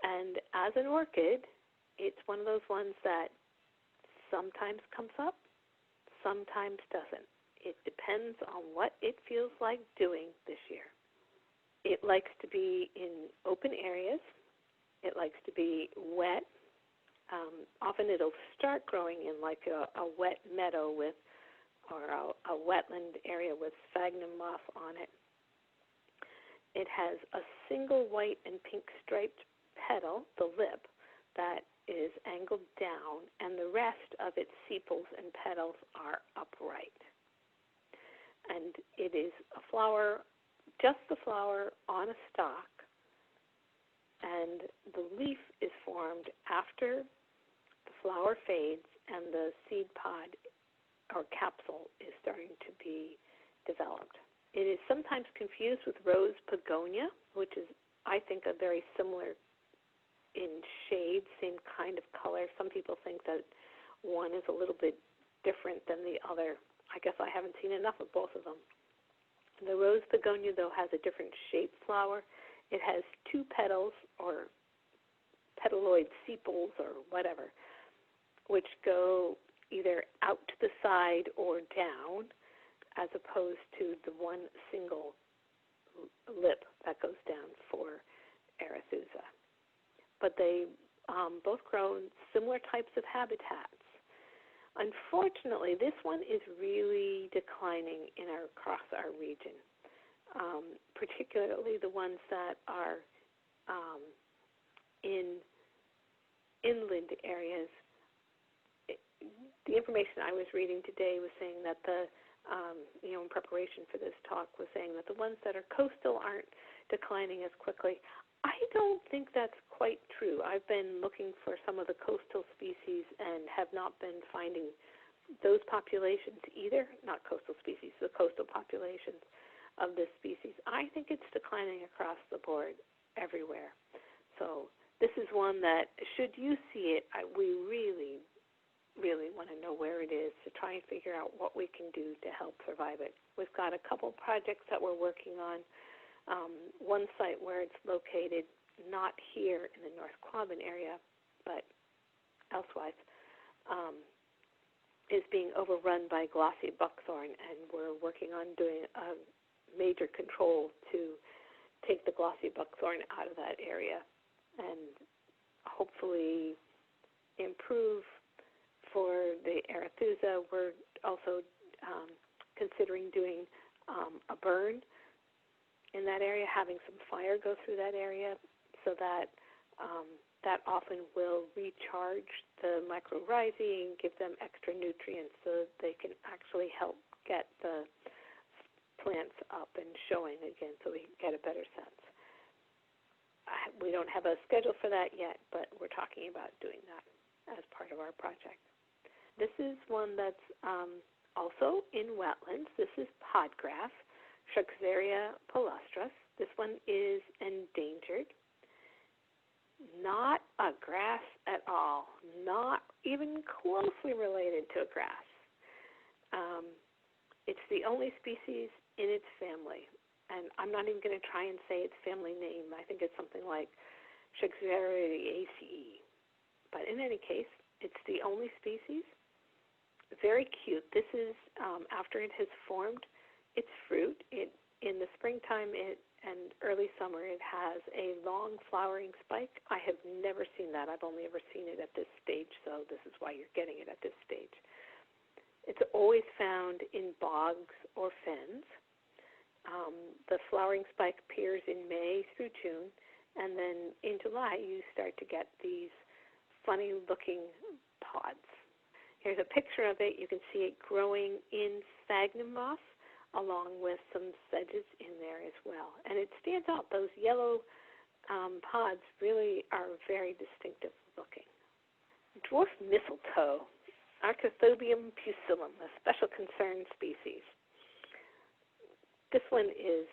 And as an orchid, it's one of those ones that sometimes comes up, sometimes doesn't. It depends on what it feels like doing this year. It likes to be in open areas. It likes to be wet. Often it'll start growing in like a wet meadow with, or a wetland area with sphagnum moss on it. It has a single white and pink striped petal, the lip, that is angled down, and the rest of its sepals and petals are upright. And it is a flower, just the flower on a stalk, and the leaf is formed after the flower fades and the seed pod or capsule is starting to be developed. It is sometimes confused with rose begonia, which is, I think, a very similar in shade, same kind of color. Some people think that one is a little bit different than the other. I guess I haven't seen enough of both of them. The rose begonia, though, has a different shaped flower. It has 2 petals, or petaloid sepals, or whatever, which go either out to the side or down, as opposed to the one single lip that goes down for Arethusa. But they both grow in similar types of habitats. Unfortunately, this one is really declining across our region, particularly the ones that are in inland areas. The information I was reading today was saying that in preparation for this talk, was saying that the ones that are coastal aren't declining as quickly. I don't think that's quite true. I've been looking for some of the coastal species and have not been finding those populations either, not coastal species, the coastal populations of this species. I think it's declining across the board everywhere. So This is one that, should you see it, we really, really want to know where it is to try and figure out what we can do to help survive it. We've got a couple projects that we're working on. One site where it's located, not here in the North Quabbin area, but elsewise, is being overrun by glossy buckthorn, and we're working on doing a major control to take the glossy buckthorn out of that area and hopefully improve for the Arethusa. We're also considering doing a burn in that area, having some fire go through that area, so that that often will recharge the mycorrhizae and give them extra nutrients so that they can actually help get the plants up and showing again so we can get a better sense. We don't have a schedule for that yet, but we're talking about doing that as part of our project. This is one that's also in wetlands. This is podgrass, Scleria palustris. This one is endangered. Not a grass at all, not even closely related to a grass. It's the only species in its family, and I'm not even going to try and say its family name. I think it's something like Scleria. But in any case, it's the only species. Very cute. This is after it has formed its fruit. In the springtime and early summer, it has a long flowering spike. I have never seen that. I've only ever seen it at this stage, so this is why you're getting it at this stage. It's always found in bogs or fens. The flowering spike appears in May through June, and then in July you start to get these funny-looking pods. Here's a picture of it. You can see it growing in sphagnum moss, along with some sedges in there as well. And it stands out. Those yellow pods really are very distinctive looking. Dwarf mistletoe, Archithobium pusillum, a special concern species. This one is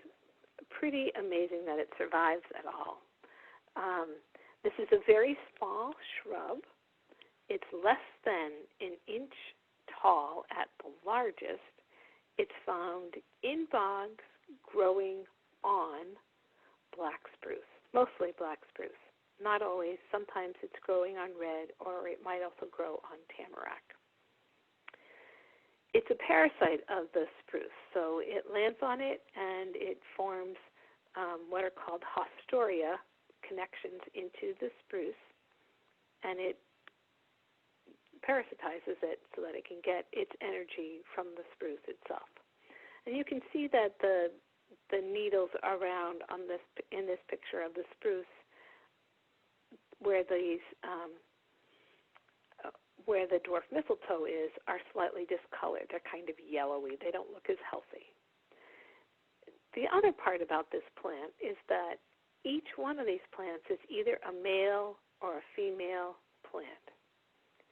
pretty amazing that it survives at all. This is a very small shrub. It's less than an inch tall at the largest. It's found in bogs growing on black spruce, mostly black spruce. Not always. Sometimes it's growing on red, or it might also grow on tamarack. It's a parasite of the spruce, so it lands on it and it forms what are called haustoria, connections into the spruce, and it parasitizes it so that it can get its energy from the spruce itself. And you can see that the needles around on this in this picture of the spruce, where these where the dwarf mistletoe is, are slightly discolored. They're kind of yellowy. They don't look as healthy. The other part about this plant is that each one of these plants is either a male or a female plant.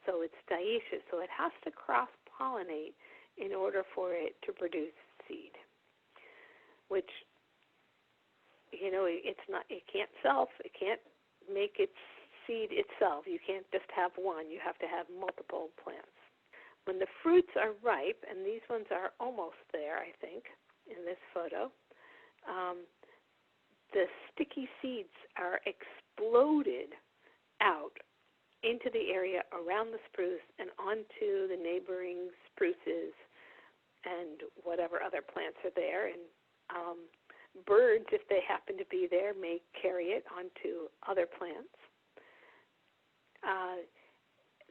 So it's dioecious, so it has to cross-pollinate in order for it to produce seed, which, you know, it's not, it can't make its seed itself. You can't just have one. You have to have multiple plants. When the fruits are ripe, and these ones are almost there, I think, in this photo, the sticky seeds are exploded out into the area around the spruce and onto the neighboring spruces and whatever other plants are there. And birds, if they happen to be there, may carry it onto other plants.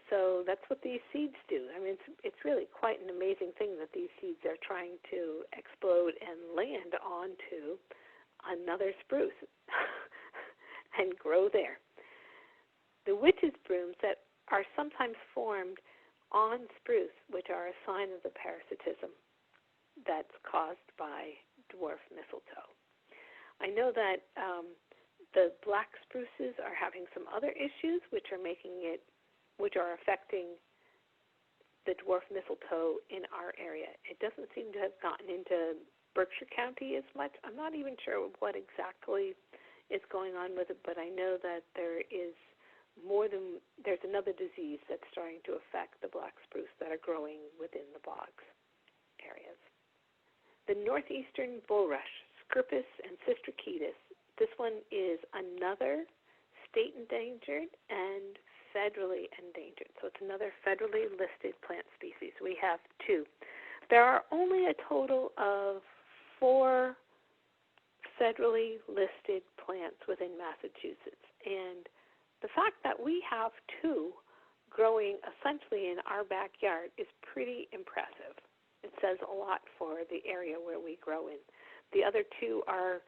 So that's what these seeds do. I mean, it's really quite an amazing thing that these seeds are trying to explode and land onto another spruce and grow there. The witch's brooms that are sometimes formed on spruce, which are a sign of the parasitism that's caused by dwarf mistletoe. I know that the black spruces are having some other issues which are affecting the dwarf mistletoe in our area. It doesn't seem to have gotten into Berkshire County as much. I'm not even sure what exactly is going on with it, but I know that there's another disease that's starting to affect the black spruce that are growing within the bogs areas. The northeastern bulrush, Scirpus and cistricetus. This one is another state endangered and federally endangered. So it's another federally listed plant species. We have two. There are only a total of 4 federally listed plants within Massachusetts. And the fact that we have 2 growing essentially in our backyard is pretty impressive. It says a lot for the area where we grow in. The other 2 are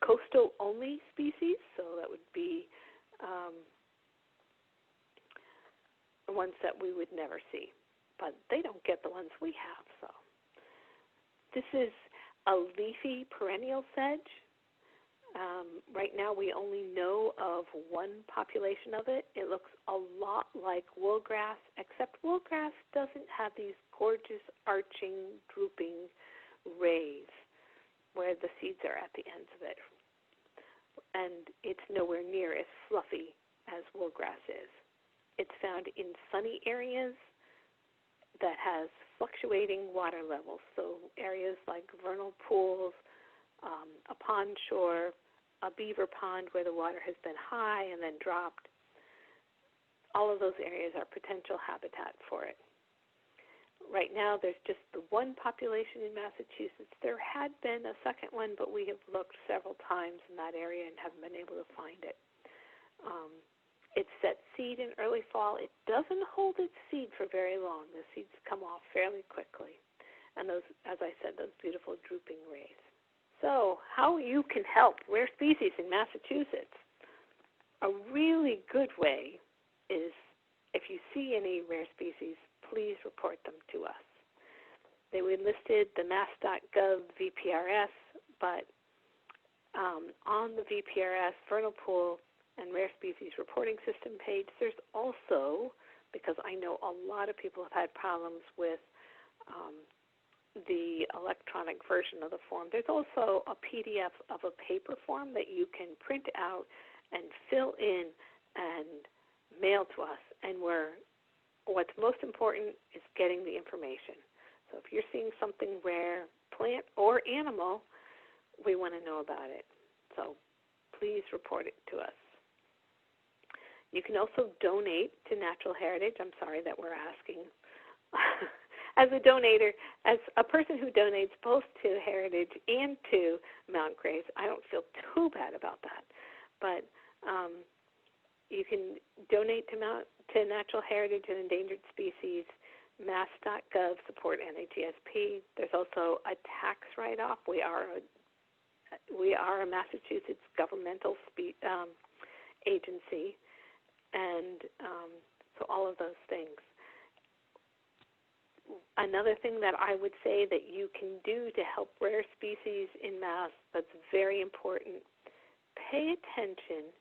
coastal-only species, so that would be ones that we would never see. But they don't get the ones we have. So this is a leafy perennial sedge. Right now we only know of one population of it. It looks a lot like woolgrass, except woolgrass doesn't have these gorgeous arching, drooping rays where the seeds are at the ends of it. And it's nowhere near as fluffy as woolgrass is. It's found in sunny areas that has fluctuating water levels, so areas like vernal pools, a pond shore, a beaver pond where the water has been high and then dropped. All of those areas are potential habitat for it. Right now there's just the one population in Massachusetts. There had been a second one, but we have looked several times in that area and haven't been able to find it. It sets seed in early fall. It doesn't hold its seed for very long. The seeds come off fairly quickly. And those, as I said, those beautiful drooping rays. So how you can help rare species in Massachusetts. A really good way is if you see any rare species, please report them to us. They were listed the mass.gov VPRS, but on the VPRS vernal pool and rare species reporting system page, there's also, because I know a lot of people have had problems with the electronic version of the form, there's also a PDF of a paper form that you can print out and fill in and mail to us. And what's most important is getting the information. So if you're seeing something rare, plant or animal, we want to know about it. So please report it to us. You can also donate to Natural Heritage. I'm sorry that we're asking. As a donator, as a person who donates both to Heritage and to Mount Grace, I don't feel too bad about that. But you can donate to Natural Heritage and Endangered Species, mass.gov, support NHESP. There's also a tax write-off. We are a Massachusetts governmental agency, and so all of those things. Another thing that I would say that you can do to help rare species in Mass that's very important, pay attention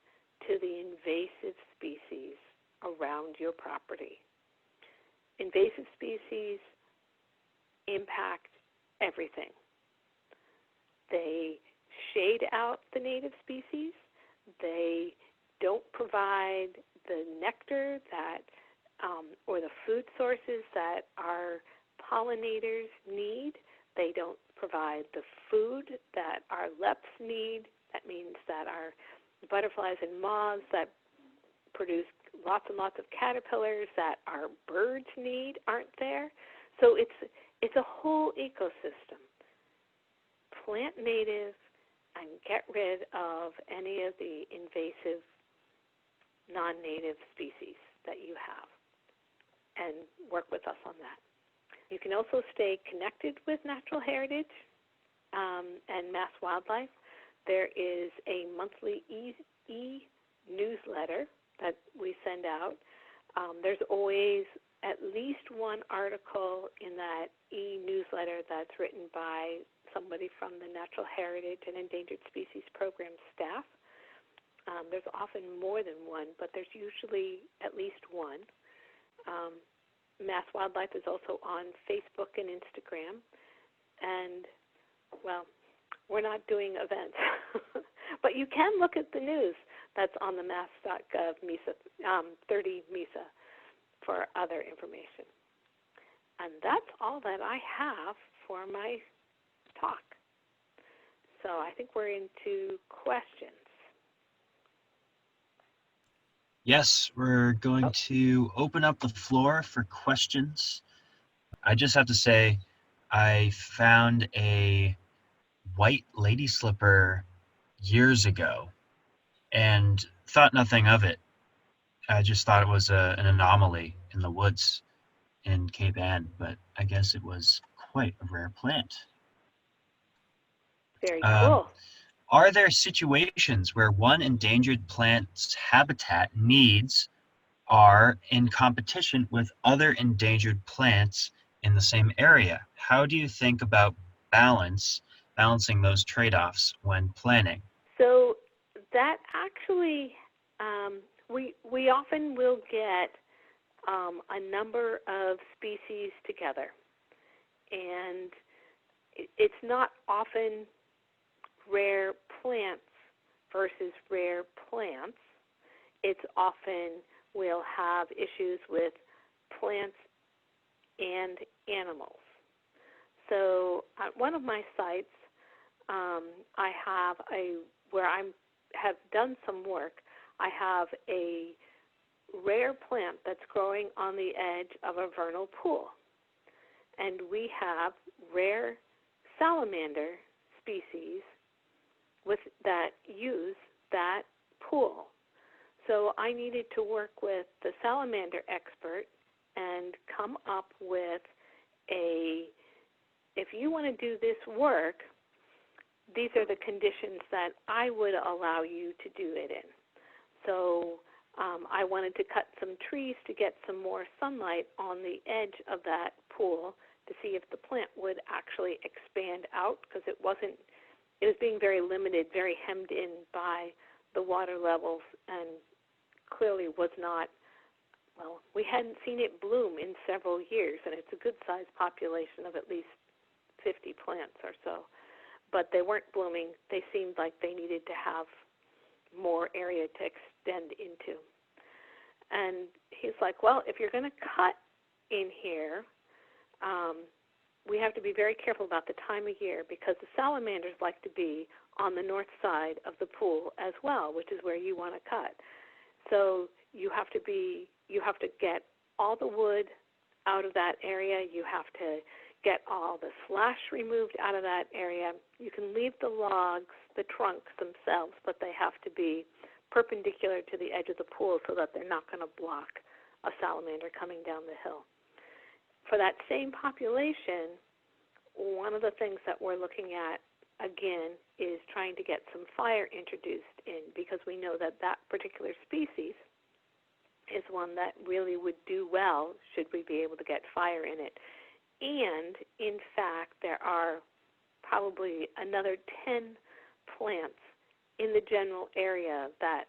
to the invasive species around your property. Invasive species impact everything. They shade out the native species. They don't provide the nectar that or the food sources that our pollinators need. They don't provide the food that our leps need. That means that our butterflies and moths that produce lots and lots of caterpillars that our birds need aren't there. So it's a whole ecosystem. Plant native and get rid of any of the invasive non-native species that you have, and work with us on that. You can also stay connected with Natural Heritage and Mass Wildlife. There is a monthly e-newsletter that we send out. There's always at least one article in that e-newsletter that's written by somebody from the Natural Heritage and Endangered Species Program staff. There's often more than one, but there's usually at least one. Mass Wildlife is also on Facebook and Instagram. And, well, we're not doing events. But you can look at the news that's on the mass.gov MESA, 30 MESA for other information. And that's all that I have for my talk. So I think we're into questions. Yes, we're going to open up the floor for questions. I just have to say, I found a white lady slipper years ago and thought nothing of it. I just thought it was an anomaly in the woods in Cape Ann, but I guess it was quite a rare plant. Very cool. Are there situations where one endangered plant's habitat needs are in competition with other endangered plants in the same area? How do you think about balancing those trade-offs when planning? So that actually, we often will get a number of species together, and it's not often rare plants versus rare plants. It's often we'll have issues with plants and animals. So at one of my sites, I have where I have done some work, I have a rare plant that's growing on the edge of a vernal pool. And we have rare salamander species that use that pool. So I needed to work with the salamander expert and come up with if you want to do this work, these are the conditions that I would allow you to do it in. So I wanted to cut some trees to get some more sunlight on the edge of that pool to see if the plant would actually expand out, because it was being very limited, very hemmed in by the water levels, and clearly was not, well, we hadn't seen it bloom in several years, and it's a good-sized population of at least 50 plants or so. But they weren't blooming. They seemed like they needed to have more area to extend into. And he's like, well, if you're going to cut in here, we have to be very careful about the time of year, because the salamanders like to be on the north side of the pool as well, which is where you want to cut. So you have to get all the wood out of that area. You have to get all the slash removed out of that area. You can leave the logs, the trunks themselves, but they have to be perpendicular to the edge of the pool so that they're not going to block a salamander coming down the hill. For that same population, one of the things that we're looking at, again, is trying to get some fire introduced in, because we know that that particular species is one that really would do well should we be able to get fire in it. And, in fact, there are probably another 10 plants in the general area that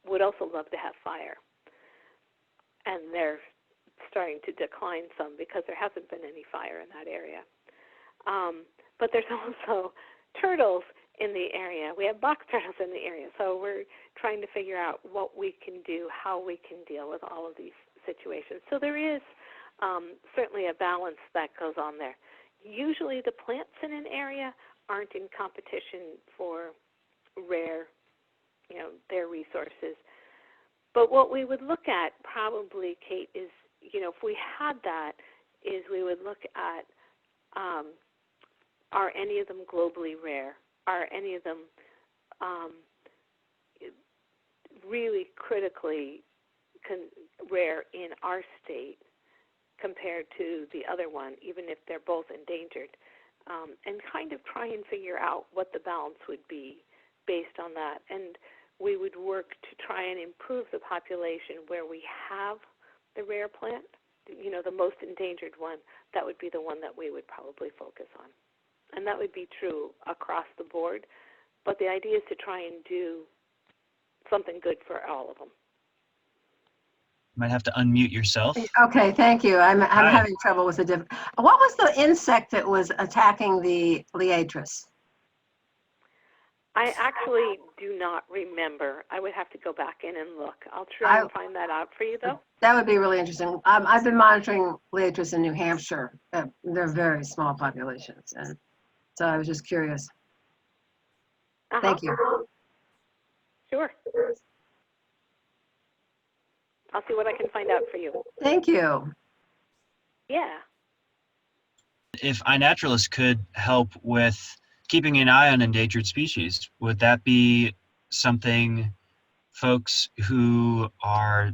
would also love to have fire. And they're starting to decline some because there hasn't been any fire in that area. But there's also turtles in the area. We have box turtles in the area. So we're trying to figure out what we can do, how we can deal with all of these situations. So there is certainly a balance that goes on there. Usually the plants in an area aren't in competition for rare, their resources. But what we would look at probably, Kate, is, if we had that, is we would look at, are any of them globally rare? Are any of them really critically rare in our state compared to the other one, even if they're both endangered? And kind of try and figure out what the balance would be based on that. And we would work to try and improve the population where we have the rare plant, the most endangered one. That would be the one that we would probably focus on. And that would be true across the board. But the idea is to try and do something good for all of them. Might have to unmute yourself. Okay, thank you. I'm having trouble with the What was the insect that was attacking the Liatris? I actually do not remember. I would have to go back in and look. I'll try and find that out for you, though. That would be really interesting. I've been monitoring Liatris in New Hampshire. They're very small populations, and so I was just curious. Thank you. Sure. I'll see what I can find out for you. Thank you. Yeah. If iNaturalist could help with keeping an eye on endangered species, would that be something folks who are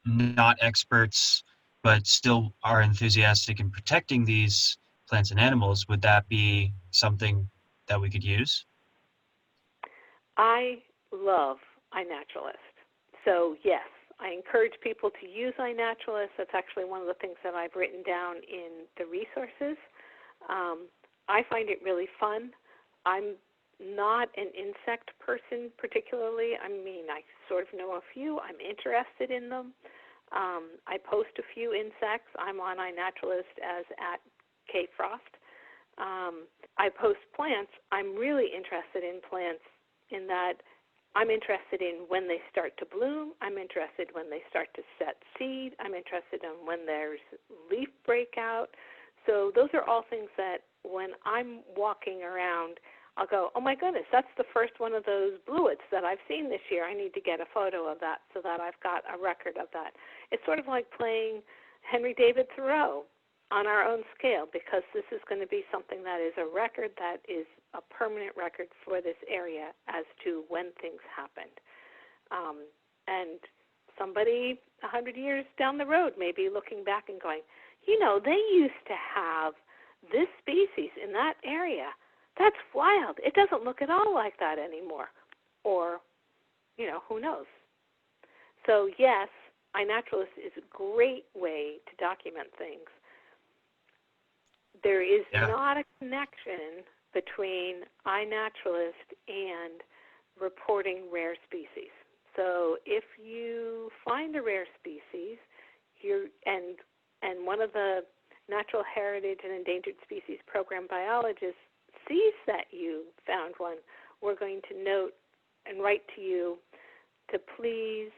not experts but still are enthusiastic in protecting these plants and animals, would that be something that we could use? I love iNaturalist. So yes, I encourage people to use iNaturalist. That's actually one of the things that I've written down in the resources. I find it really fun. I'm not an insect person particularly. I mean, I sort of know a few. I'm interested in them. I post a few insects. I'm on iNaturalist as @KFrost. I post plants. I'm really interested in plants in that I'm interested in when they start to bloom. I'm interested when they start to set seed. I'm interested in when there's leaf breakout. So those are all things that when I'm walking around, I'll go, oh my goodness, that's the first one of those bluets that I've seen this year. I need to get a photo of that so that I've got a record of that. It's sort of like playing Henry David Thoreau on our own scale, because this is going to be something that is a record that is a permanent record for this area as to when things happened. And somebody 100 years down the road may be looking back and going, you know, they used to have this species in that area. That's wild. It doesn't look at all like that anymore. Or, you know, who knows? So yes, iNaturalist is a great way to document things. There is not a connection between iNaturalist and reporting rare species. So if you find a rare species, and one of the Natural Heritage and Endangered Species Program biologists sees that you found one, we're going to note and write to you to please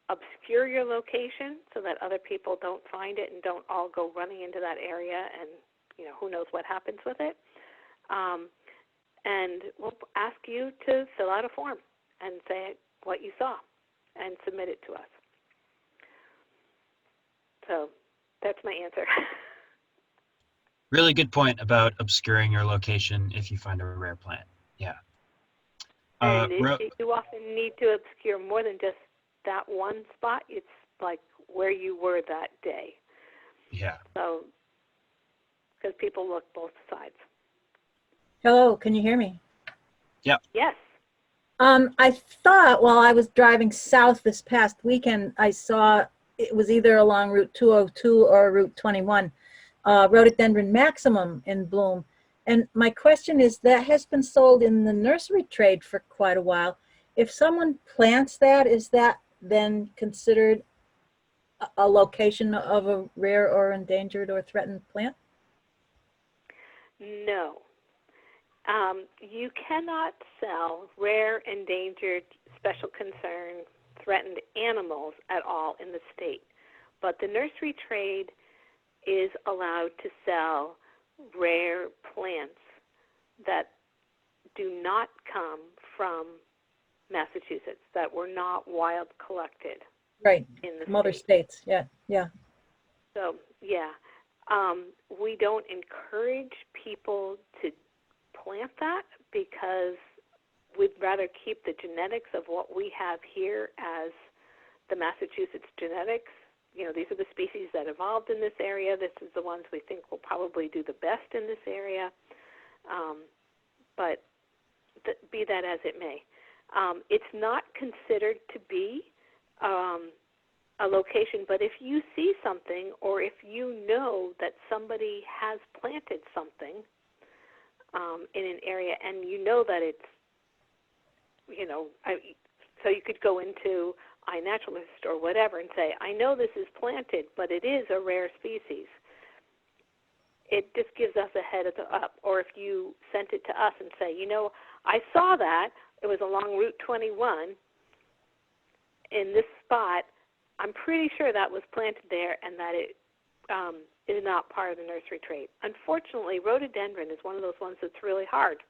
obscure your location so that other people don't find it and don't all go running into that area, and you know, who knows what happens with it. And we'll ask you to fill out a form and say what you saw and submit it to us. So that's my answer. Really good point about obscuring your location if you find a rare plant. Yeah. And you often need to obscure more than just that one spot. It's like where you were that day. Yeah. So, because people look both sides. Hello, can you hear me? Yeah. Yes. I thought while I was driving south this past weekend, I saw it was either along Route 202 or Route 21, rhododendron maximum in bloom. And my question is, that has been sold in the nursery trade for quite a while. If someone plants that, is that then considered a location of a rare or endangered or threatened plant? No. You cannot sell rare, endangered, special concern, threatened animals at all in the state. But the nursery trade is allowed to sell rare plants that do not come from Massachusetts, that were not wild collected. Right, in the from other state. states, yeah, yeah. So, yeah. We don't encourage people to plant that because we'd rather keep the genetics of what we have here as the Massachusetts genetics. You know, these are the species that evolved in this area. This is the ones we think will probably do the best in this area. But be that as it may, it's not considered to be a location, but if you see something or if you know that somebody has planted something in an area and you know that it's, you know, so you could go into iNaturalist or whatever and say, I know this is planted, but it is a rare species. It just gives us a head up. Or if you sent it to us and say, you know, I saw that, It was along Route 21 in this spot. I'm pretty sure that was planted there and that it is not part of the nursery trait. Unfortunately, rhododendron is one of those ones that's really hard.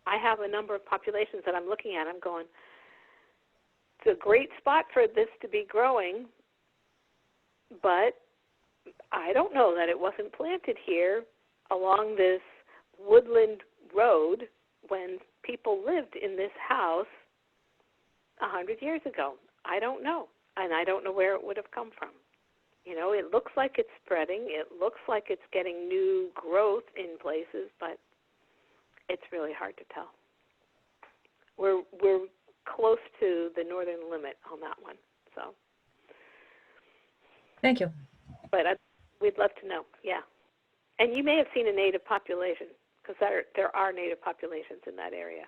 I have a number of populations that I'm looking at. I'm going, it's a great spot for this to be growing, but I don't know that it wasn't planted here along this woodland road when people lived in this house 100 years ago. I don't know, and I don't know where it would have come from. You know, it looks like it's spreading. It looks like it's getting new growth in places, but it's really hard to tell. We're close to the northern limit on that one, so. Thank you. But we'd love to know, yeah. And you may have seen a native population, because there are native populations in that area.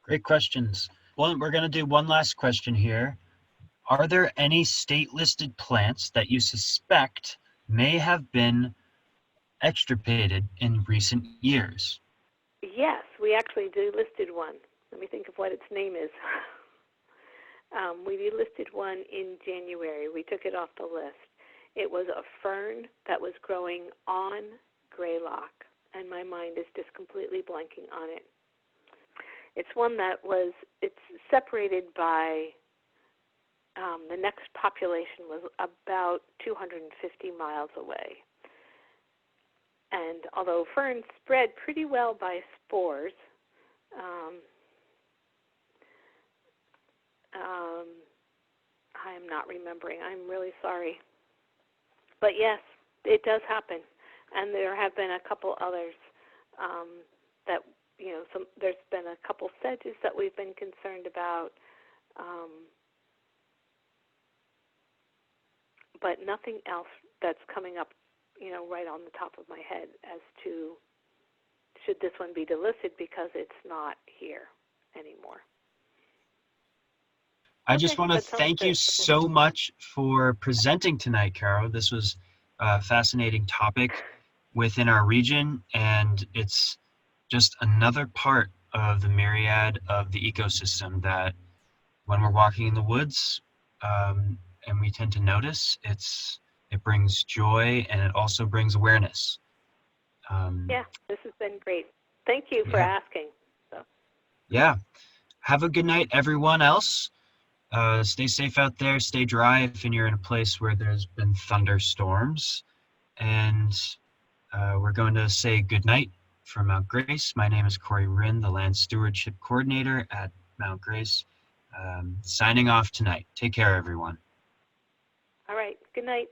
Great questions. Well, we're going to do one last question here. Are there any state-listed plants that you suspect may have been extirpated in recent years? Yes, we actually delisted one. Let me think of what its name is. We delisted one in January. We took it off the list. It was a fern that was growing on greylock, and my mind is just completely blanking on it. It's one that it's separated by, the next population was about 250 miles away. And although ferns spread pretty well by spores, I'm not remembering. I'm really sorry. But yes, it does happen. And there have been a couple others that, you know, there's been a couple sedges that we've been concerned about. But nothing else that's coming up, you know, right on the top of my head as to should this one be delisted because it's not here anymore. I just want to thank you so much for presenting tonight, Karro. This was a fascinating topic within our region, and it's just another part of the myriad of the ecosystem that when we're walking in the woods, and we tend to notice, it brings joy and it also brings awareness. Yeah, this has been great. Thank you for asking. So. Yeah. Have a good night, everyone else. Stay safe out there. Stay dry if you're in a place where there's been thunderstorms. And we're going to say good night from Mount Grace. My name is Corey Rinn, the Land Stewardship Coordinator at Mount Grace. Signing off tonight. Take care, everyone. All right. Good night.